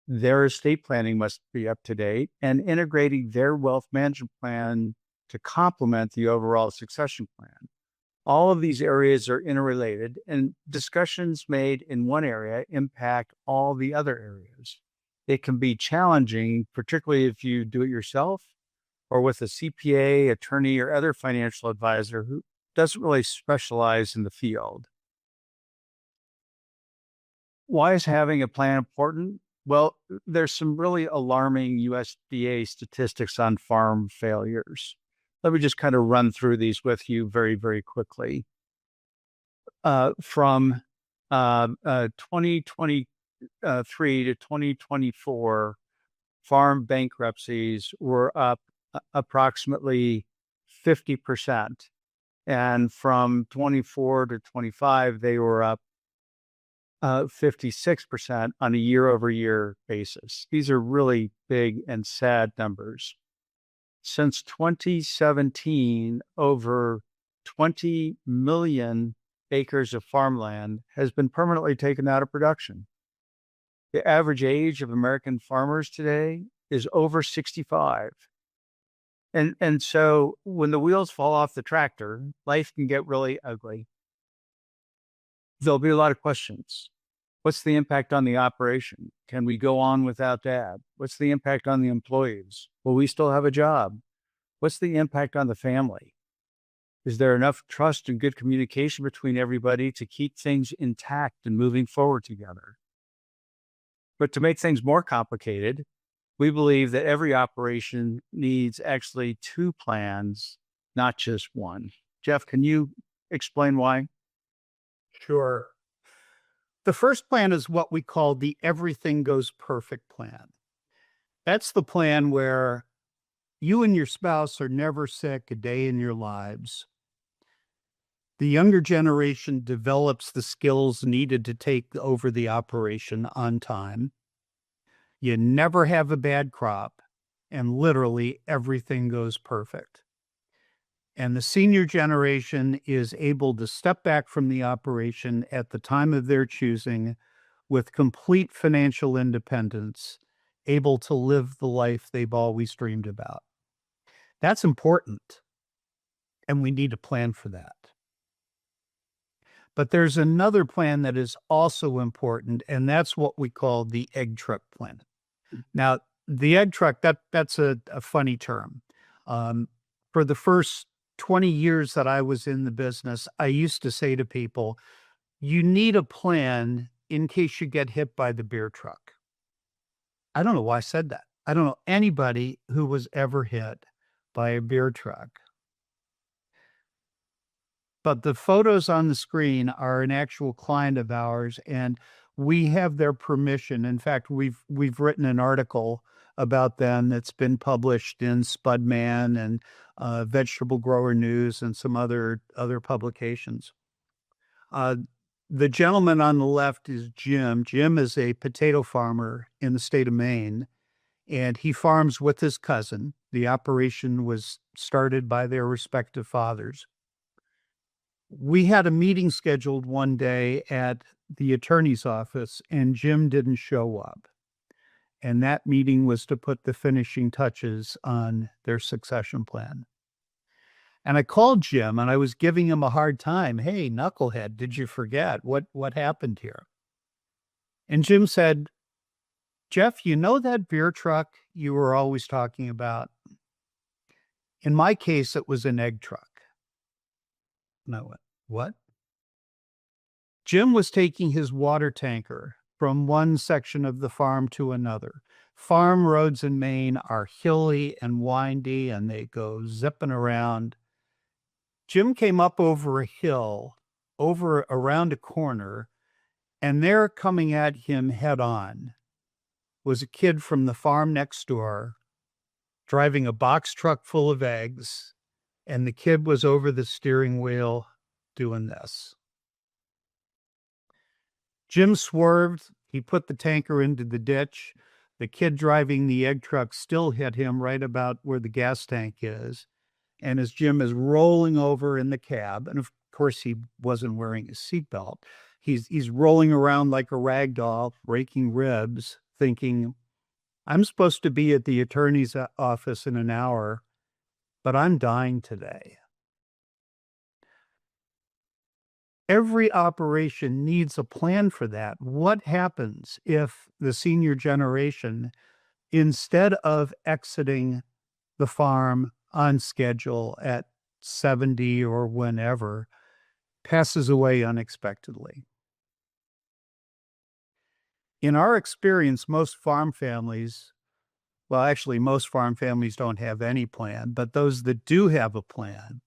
Their estate planning must be up to date, and integrating their wealth management plan to complement the overall succession plan. All of these areas are interrelated, and discussions made in one area impact all the other areas. It can be challenging, particularly if you do it yourself or with a CPA, attorney, or other financial advisor who doesn't really specialize in the field. Why is having a plan important? Well, there's some really alarming USDA statistics on farm failures. Let me just kind of run through these with you very, very quickly. From 2023 to 2024, farm bankruptcies were up approximately 50%. And from 24 to 25, they were up 56% on a year-over-year basis. These are really big and sad numbers. Since 2017, over 20 million acres of farmland has been permanently taken out of production. The average age of American farmers today is over 65. And so when the wheels fall off the tractor, life can get really ugly. There'll be a lot of questions. What's the impact on the operation? Can we go on without Dad? What's the impact on the employees? Will we still have a job? What's the impact on the family? Is there enough trust and good communication between everybody to keep things intact and moving forward together? But to make things more complicated, we believe that every operation needs actually two plans, not just one. Jeff, can you explain why? Sure. The first plan is what we call the everything goes perfect plan. That's the plan where you and your spouse are never sick a day in your lives. The younger generation develops the skills needed to take over the operation on time. You never have a bad crop, and literally everything goes perfect. And the senior generation is able to step back from the operation at the time of their choosing with complete financial independence, able to live the life they've always dreamed about. That's important, and we need a plan for that. But there's another plan that is also important, and that's what we call the egg truck plan. Now, the egg truck, that's a funny term. For the first 20 years that I was in the business, I used to say to people, you need a plan in case you get hit by the beer truck. I don't know why I said that. I don't know anybody who was ever hit by a beer truck. But the photos on the screen are an actual client of ours, and we have their permission. In fact, we've written an article about them that's been published in Spudman and Vegetable Grower News and some other publications. The gentleman on the left is Jim. Jim is a potato farmer in the state of Maine, and he farms with his cousin. The operation was started by their respective fathers. We had a meeting scheduled one day at the attorney's office, and Jim didn't show up. And that meeting was to put the finishing touches on their succession plan. And I called Jim, and I was giving him a hard time. Hey, knucklehead, did you forget? What happened here? And Jim said, Jeff, you know that beer truck you were always talking about? In my case, it was an egg truck. And I went, what? Jim was taking his water tanker from one section of the farm to another. Farm roads in Maine are hilly and windy, and they go zipping around. Jim came up over a hill, around a corner, and there coming at him head on was a kid from the farm next door driving a box truck full of eggs, and the kid was over the steering wheel doing this. Jim swerved. He put the tanker into the ditch. The kid driving the egg truck still hit him right about where the gas tank is. And as Jim is rolling over in the cab, and of course he wasn't wearing his seatbelt, he's rolling around like a rag doll, breaking ribs, thinking, I'm supposed to be at the attorney's office in an hour, but I'm dying today. Every operation needs a plan for that. What happens if the senior generation, instead of exiting the farm on schedule at 70 or whenever, passes away unexpectedly? In our experience, most farm families don't have any plan, but those that do have a plan,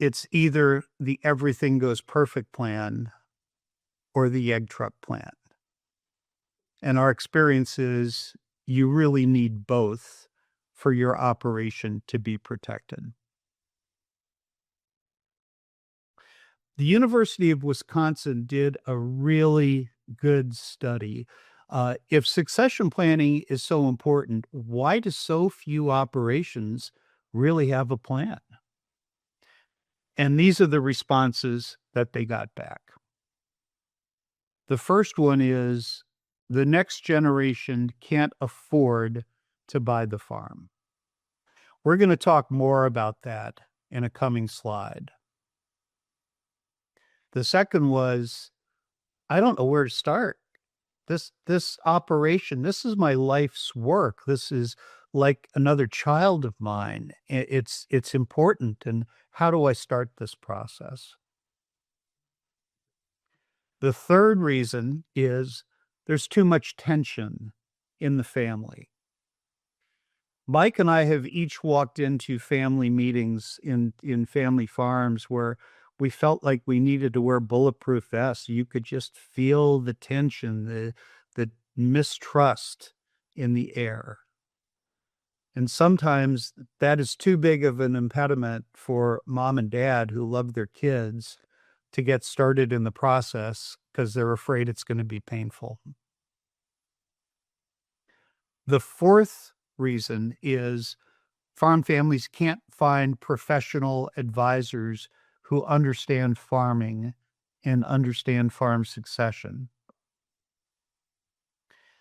it's either the everything goes perfect plan or the egg truck plan. And our experience is you really need both for your operation to be protected. The University of Wisconsin did a really good study. If succession planning is so important, why do so few operations really have a plan? And these are the responses that they got back. The first one is the next generation can't afford to buy the farm. We're going to talk more about that in a coming slide. The second was, I don't know where to start. This operation, this is my life's work. This is like another child of mine. It's important. And how do I start this process? The third reason is there's too much tension in the family. Mike and I have each walked into family meetings in family farms where we felt like we needed to wear bulletproof vests. You could just feel the tension, the mistrust in the air. And sometimes that is too big of an impediment for mom and dad who love their kids to get started in the process because they're afraid it's going to be painful. The fourth reason is farm families can't find professional advisors who understand farming and understand farm succession.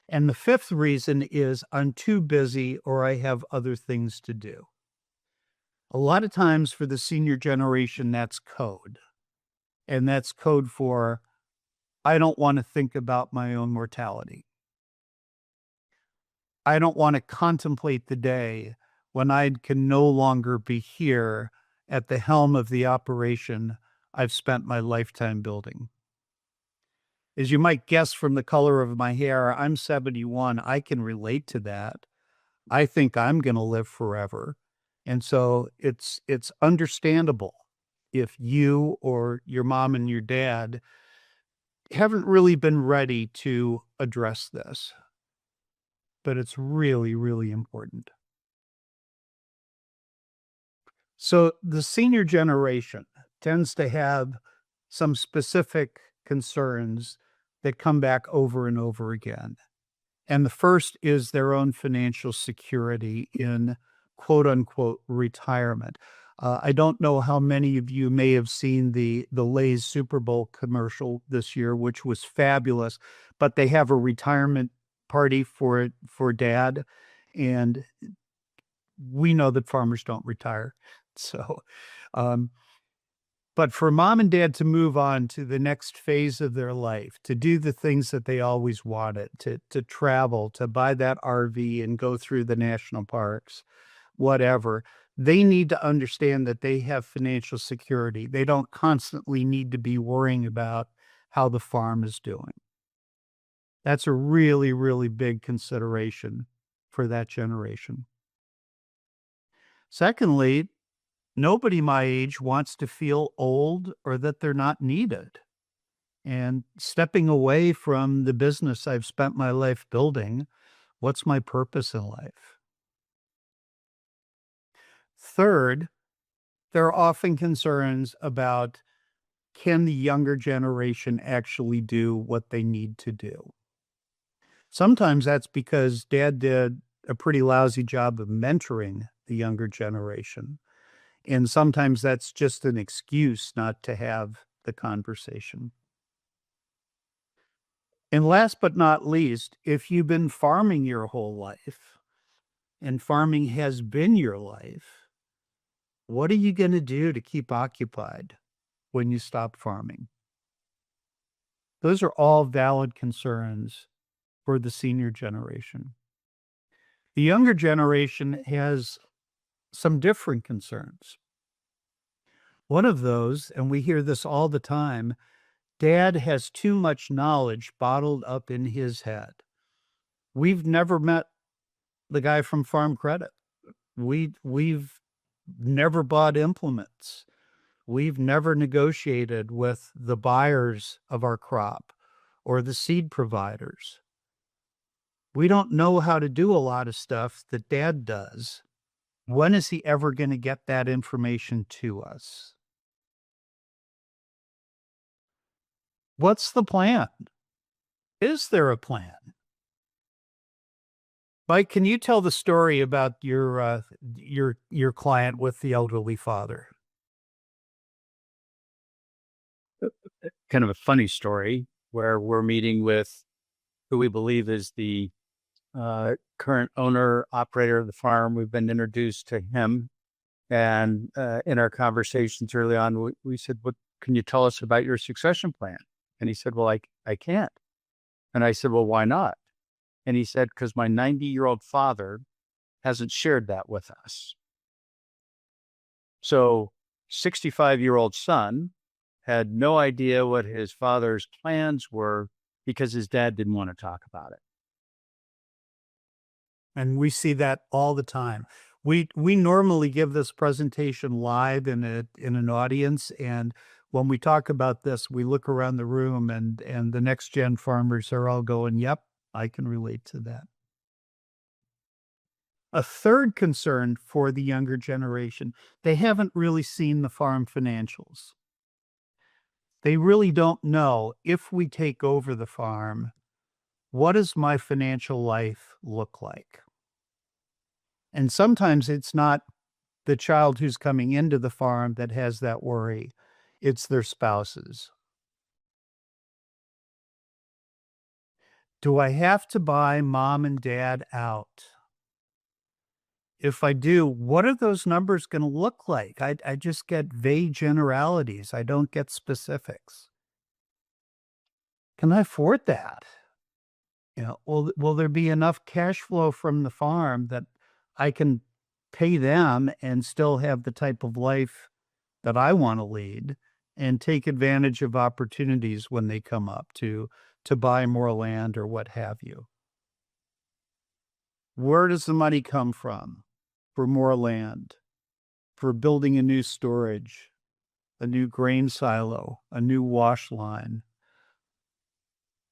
And the fifth reason is I'm too busy or I have other things to do. A lot of times for the senior generation, that's code. And that's code for, I don't want to think about my own mortality. I don't want to contemplate the day when I can no longer be here at the helm of the operation I've spent my lifetime building. As you might guess from the color of my hair, I'm 71. I can relate to that. I think I'm going to live forever. And so it's understandable if you or your mom and your dad haven't really been ready to address this. But it's really, really important. So the senior generation tends to have some specific concerns that come back over and over again. And the first is their own financial security in quote unquote retirement. I don't know how many of you may have seen the Lay's Super Bowl commercial this year, which was fabulous, but they have a retirement party for dad. And we know that farmers don't retire. So, but for mom and dad to move on to the next phase of their life, to do the things that they always wanted, to travel, to buy that RV and go through the national parks, whatever, they need to understand that they have financial security. They don't constantly need to be worrying about how the farm is doing. That's a really, really big consideration for that generation. Secondly, nobody my age wants to feel old or that they're not needed. And stepping away from the business I've spent my life building, what's my purpose in life? Third, there are often concerns about, can the younger generation actually do what they need to do? Sometimes that's because dad did a pretty lousy job of mentoring the younger generation. And sometimes that's just an excuse not to have the conversation. And last but not least, if you've been farming your whole life and farming has been your life, what are you going to do to keep occupied when you stop farming? Those are all valid concerns for the senior generation. The younger generation has some different concerns. One of those, and we hear this all the time, dad has too much knowledge bottled up in his head. We've never met the guy from Farm Credit. We've never bought implements. We've never negotiated with the buyers of our crop or the seed providers. We don't know how to do a lot of stuff that dad does. When is he ever going to get that information to us? What's the plan? Is there a plan? Mike, can you tell the story about your client with the elderly father? Kind of a funny story where we're meeting with who we believe is the current owner operator of the farm. We've been introduced to him, and in our conversations early on, we said, "What can you tell us about your succession plan?" And he said, "Well, I can't." And I said, "Well, why not?" And he said, "Because my 90-year-old father hasn't shared that with us." So 65-year-old son had no idea what his father's plans were because his dad didn't want to talk about it. And we see that all the time. We normally give this presentation live in an audience, and when we talk about this, we look around the room, and the next gen farmers are all going, "Yep, I can relate to that." A third concern for the younger generation, they haven't really seen the farm financials. They really don't know, if we take over the farm, what does my financial life look like? And sometimes it's not the child who's coming into the farm that has that worry, it's their spouses. Do I have to buy mom and dad out? If I do, what are those numbers going to look like? I just get vague generalities. I don't get specifics. Can I afford that? Will there be enough cash flow from the farm that I can pay them and still have the type of life that I want to lead and take advantage of opportunities when they come up to buy more land or what have you? Where does the money come from for more land, for building a new storage, a new grain silo, a new wash line?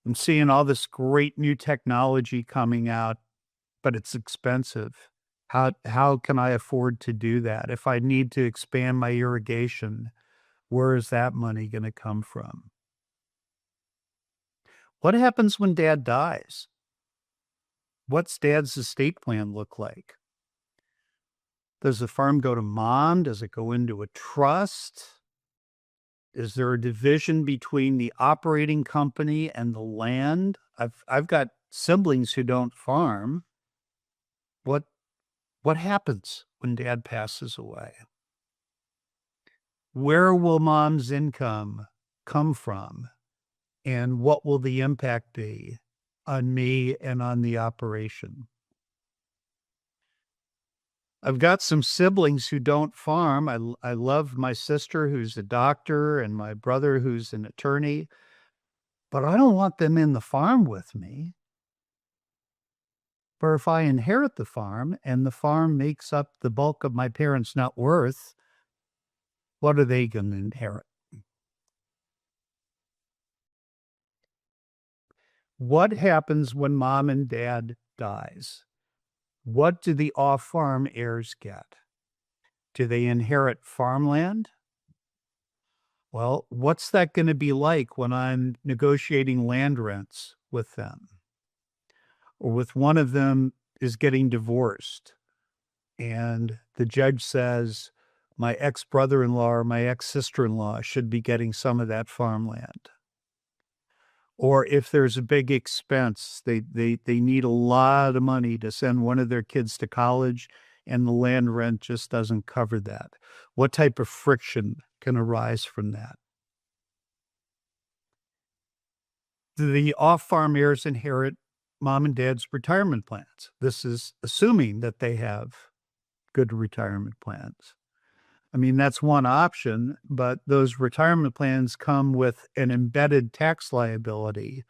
I'm seeing all this great new technology coming out, but it's expensive. How can I afford to do that? If I need to expand my irrigation, where is that money going to come from? What happens when dad dies? What's dad's estate plan look like? Does the farm go to mom? Does it go into a trust? Is there a division between the operating company and the land? I've got siblings who don't farm. What happens when dad passes away? Where will mom's income come from? And what will the impact be on me and on the operation? I've got some siblings who don't farm. I love my sister who's a doctor and my brother who's an attorney, but I don't want them in the farm with me. For if I inherit the farm and the farm makes up the bulk of my parents' net worth, what are they going to inherit? What happens when mom and dad dies? What do the off-farm heirs get? Do they inherit farmland? Well, what's that going to be like when I'm negotiating land rents with them? Or with one of them is getting divorced and the judge says, my ex-brother-in-law or my ex-sister-in-law should be getting some of that farmland. Or if there's a big expense, they need a lot of money to send one of their kids to college and the land rent just doesn't cover that. What type of friction can arise from that? Do the off-farm heirs inherit mom and dad's retirement plans? This is assuming that they have good retirement plans. I mean, that's one option, but those retirement plans come with an embedded tax liability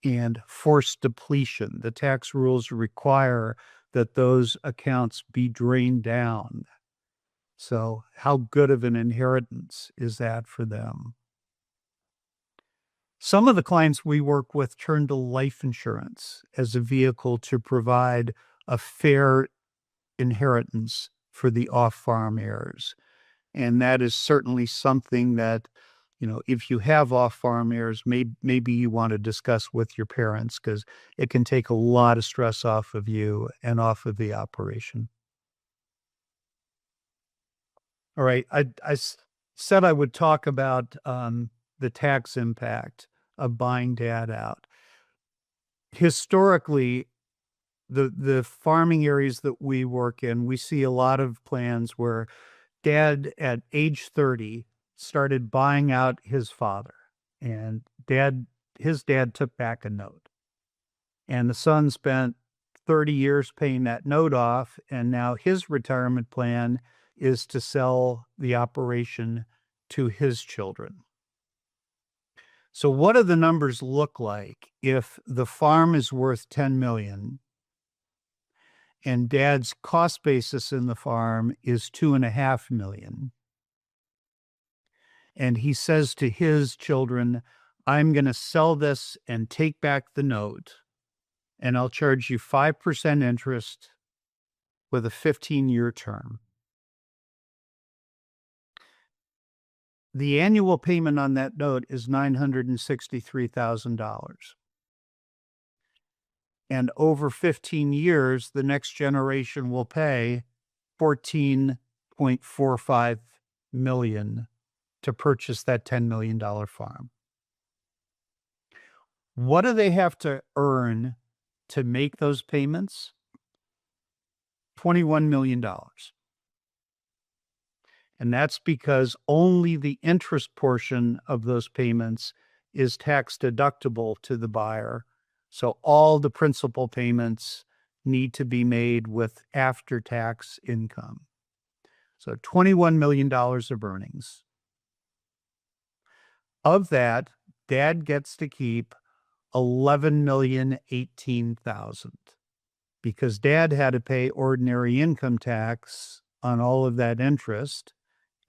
and forced depletion. The tax rules require that those accounts be drained down. So how good of an inheritance is that for them? Some of the clients we work with turn to life insurance as a vehicle to provide a fair inheritance for the off-farm heirs. And that is certainly something that, if you have off-farm heirs, maybe you want to discuss with your parents, because it can take a lot of stress off of you and off of the operation. All right, said I would talk about the tax impact of buying dad out. Historically, the farming areas that we work in, we see a lot of plans where dad at age 30 started buying out his father, and his dad took back a note, and the son spent 30 years paying that note off, and now his retirement plan is to sell the operation to his children. So what do the numbers look like if the farm is worth 10 million and dad's cost basis in the farm is 2.5 million? And he says to his children, I'm going to sell this and take back the note, and I'll charge you 5% interest with a 15-year term. The annual payment on that note is $963,000. And over 15 years, the next generation will pay $14.45 million to purchase that $10 million farm. What do they have to earn to make those payments? $21 million. And that's because only the interest portion of those payments is tax deductible to the buyer. So all the principal payments need to be made with after-tax income. So $21 million of earnings. Of that, dad gets to keep $11,018,000 because dad had to pay ordinary income tax on all of that interest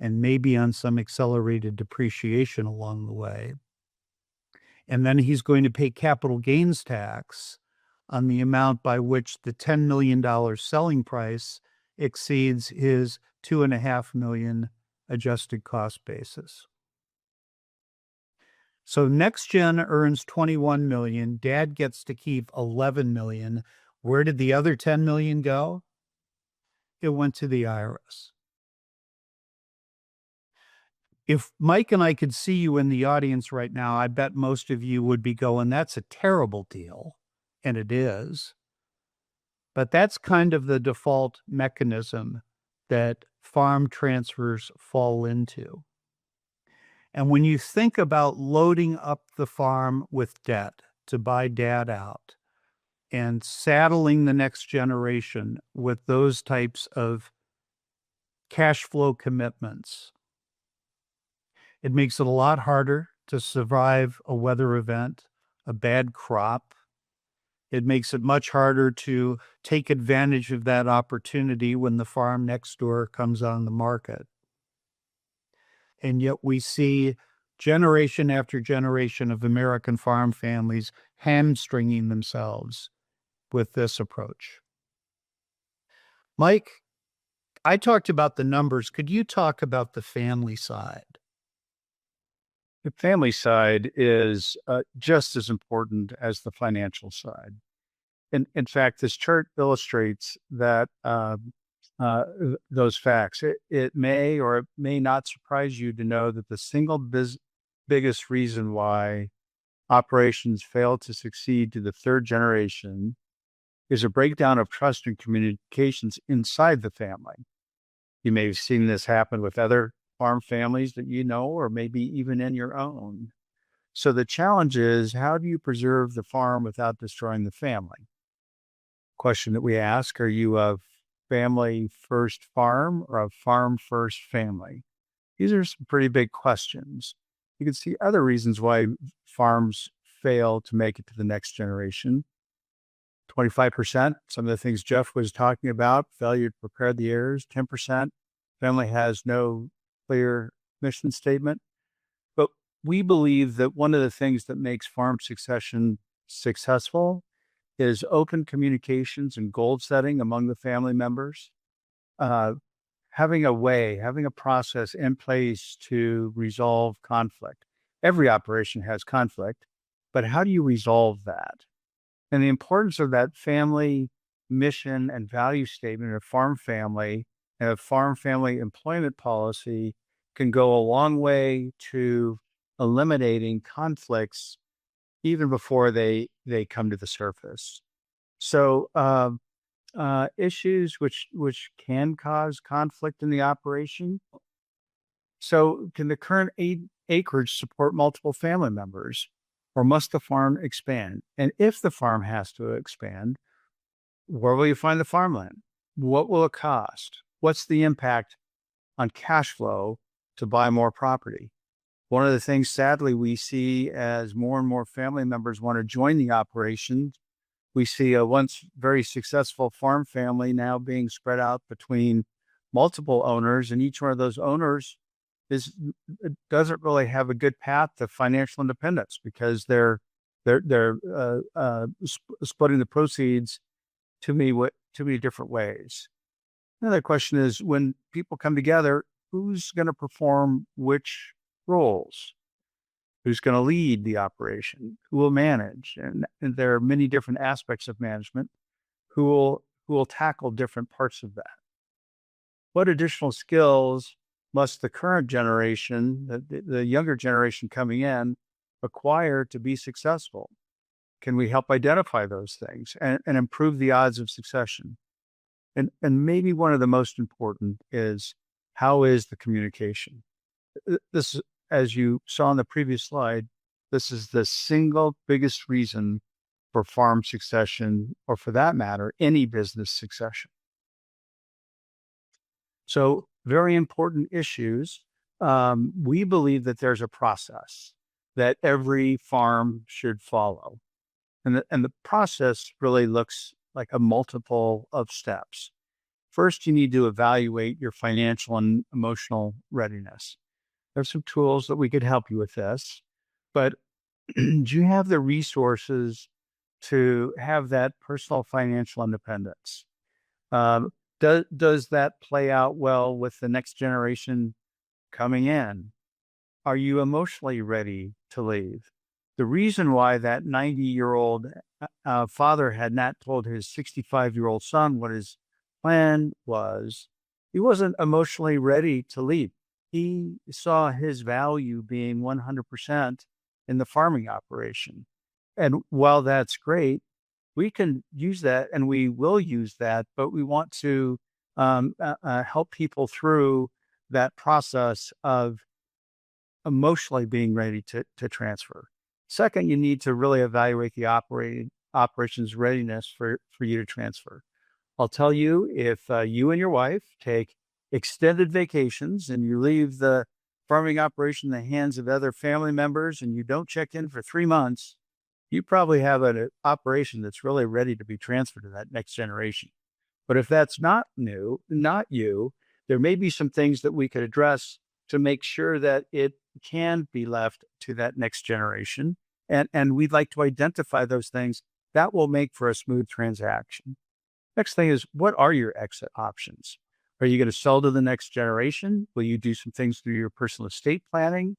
and maybe on some accelerated depreciation along the way. And then he's going to pay capital gains tax on the amount by which the $10 million selling price exceeds his $2.5 million adjusted cost basis. So next gen earns 21 million. Dad gets to keep 11 million. Where did the other 10 million go? It went to the IRS. If Mike and I could see you in the audience right now, I bet most of you would be going, that's a terrible deal. And it is. But that's kind of the default mechanism that farm transfers fall into. And when you think about loading up the farm with debt to buy dad out and saddling the next generation with those types of cash flow commitments, it makes it a lot harder to survive a weather event, a bad crop. It makes it much harder to take advantage of that opportunity when the farm next door comes on the market. And yet we see generation after generation of American farm families hamstringing themselves with this approach. Mike, I talked about the numbers. Could you talk about the family side? The family side is just as important as the financial side. In fact, this chart illustrates that those facts. It may or it may not surprise you to know that the single biggest reason why operations fail to succeed to the third generation is a breakdown of trust and communications inside the family. You may have seen this happen with other farm families that you know, or maybe even in your own. So the challenge is, how do you preserve the farm without destroying the family? Question that we ask, are you a family first farm or a farm first family? These are some pretty big questions. You can see other reasons why farms fail to make it to the next generation. 25%, some of the things Jeff was talking about, failure to prepare the heirs. 10%, family has no clear mission statement. But we believe that one of the things that makes farm succession successful is open communications and goal setting among the family members. Having a process in place to resolve conflict. Every operation has conflict, but how do you resolve that? And the importance of that family mission and value statement of farm family and a farm family employment policy can go a long way to eliminating conflicts even before they come to the surface. So issues which can cause conflict in the operation. So can the current acreage support multiple family members, or must the farm expand? And if the farm has to expand, where will you find the farmland? What will it cost? What's the impact on cash flow to buy more property? One of the things, sadly, we see as more and more family members want to join the operation, we see a once very successful farm family now being spread out between multiple owners, and each one of those owners doesn't really have a good path to financial independence because they're splitting the proceeds too many different ways. Another question is, when people come together, who's going to perform which roles? Who's going to lead the operation? Who will manage? And there are many different aspects of management. Who will tackle different parts of that? What additional skills must the current generation, the younger generation coming in, acquire to be successful? Can we help identify those things and improve the odds of succession? And maybe one of the most important is, how is the communication? This, as you saw on the previous slide, this is the single biggest reason for farm succession, or for that matter, any business succession. So very important issues. We believe that there's a process that every farm should follow. And the process really looks like a multiple of steps. First, you need to evaluate your financial and emotional readiness. There's some tools that we could help you with this, but do you have the resources to have that personal financial independence? Does that play out well with the next generation coming in? Are you emotionally ready to leave? The reason why that 90-year-old father had not told his 65-year-old son what his plan was, he wasn't emotionally ready to leave. He saw his value being 100% in the farming operation. And while that's great, we can use that, and we will use that, but we want to help people through that process of emotionally being ready to transfer. Second, you need to really evaluate the operations readiness for you to transfer. I'll tell you, if you and your wife take extended vacations and you leave the farming operation in the hands of other family members and you don't check in for 3 months, you probably have an operation that's really ready to be transferred to that next generation. But if that's not you, there may be some things that we could address to make sure that it can be left to that next generation. And we'd like to identify those things that will make for a smooth transaction. Next thing is, what are your exit options? Are you going to sell to the next generation? Will you do some things through your personal estate planning?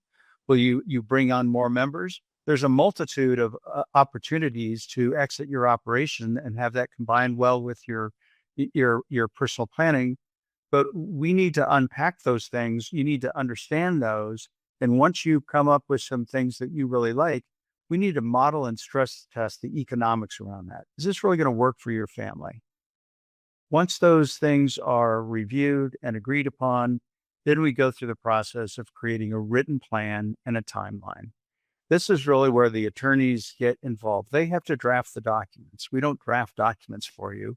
Will you bring on more members? There's a multitude of opportunities to exit your operation and have that combined well with your personal planning. But we need to unpack those things. You need to understand those. And once you come up with some things that you really like, we need to model and stress test the economics around that. Is this really going to work for your family? Once those things are reviewed and agreed upon, then we go through the process of creating a written plan and a timeline. This is really where the attorneys get involved. They have to draft the documents. We don't draft documents for you,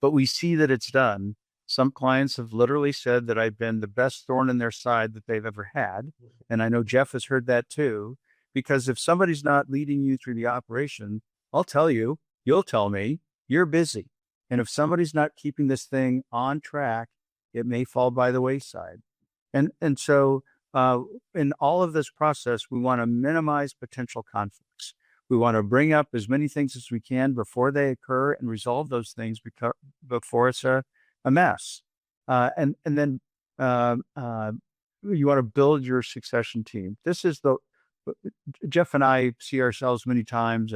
but we see that it's done. Some clients have literally said that I've been the best thorn in their side that they've ever had. And I know Jeff has heard that too, because if somebody's not leading you through the operation, I'll tell you, you'll tell me, you're busy. And if somebody's not keeping this thing on track, it may fall by the wayside. And so in all of this process, we want to minimize potential conflicts. We want to bring up as many things as we can before they occur and resolve those things before it's a mess. And then you want to build your succession team. This is Jeff and I see ourselves many times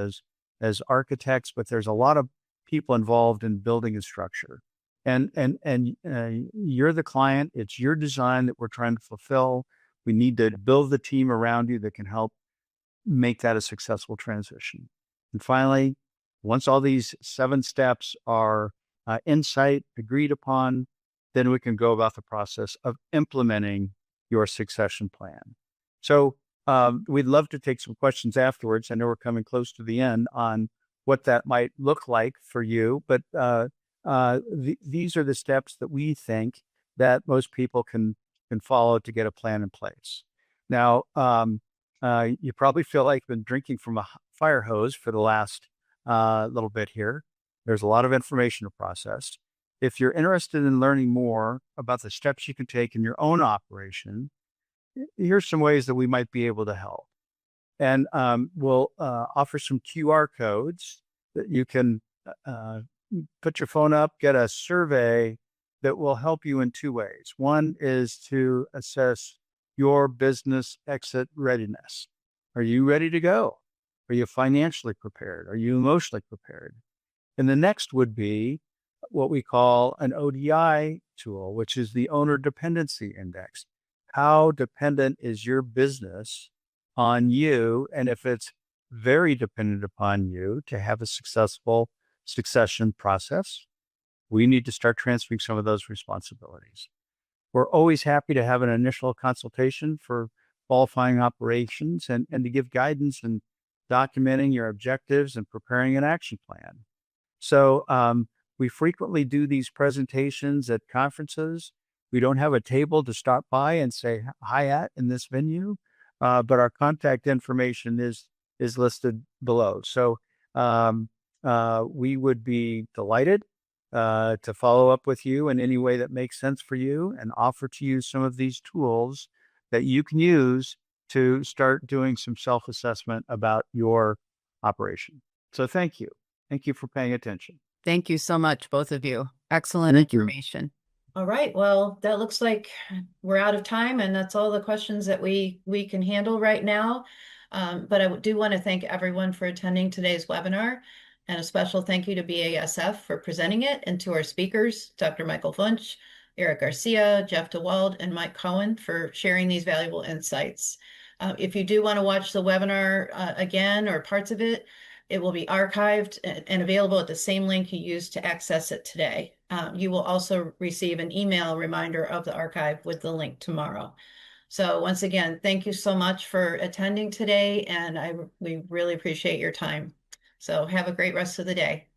as architects, but there's a lot of people involved in building a structure. And you're the client. It's your design that we're trying to fulfill. We need to build the team around you that can help make that a successful transition. And finally, once all these 7 steps are insight agreed upon, then we can go about the process of implementing your succession plan. So we'd love to take some questions afterwards. I know we're coming close to the end on what that might look like for you, but these are the steps that we think that most people can follow to get a plan in place. Now, you probably feel like you've been drinking from a fire hose for the last little bit here. There's a lot of information to process. If you're interested in learning more about the steps you can take in your own operation, here's some ways that we might be able to help. And we'll offer some QR codes that you can put your phone up, get a survey that will help you in 2 ways. One is to assess your business exit readiness. Are you ready to go? Are you financially prepared? Are you emotionally prepared? And the next would be what we call an ODI tool, which is the Owner Dependency Index. How dependent is your business on you? And if it's very dependent upon you to have a successful succession process, we need to start transferring some of those responsibilities. We're always happy to have an initial consultation for qualifying operations and to give guidance in documenting your objectives and preparing an action plan. So we frequently do these presentations at conferences. We don't have a table to stop by and say hi at in this venue, but our contact information is listed below. So we would be delighted to follow up with you in any way that makes sense for you and offer to you some of these tools that you can use to start doing some self-assessment about your operation. So thank you. Thank you for paying attention. Thank you so much, both of you. Excellent Thank you. information. All right, well, that looks like we're out of time, and that's all the questions that we can handle right now. But I do want to thank everyone for attending today's webinar, and a special thank you to BASF for presenting it, and to our speakers, Dr. Michael Wunsch, Eric Garcia, Jeff DeWald, and Mike Cohen for sharing these valuable insights. If you do want to watch the webinar again or parts of it, it will be archived and available at the same link you used to access it today. You will also receive an email reminder of the archive with the link tomorrow. So once again, thank you so much for attending today, and we really appreciate your time. So have a great rest of the day.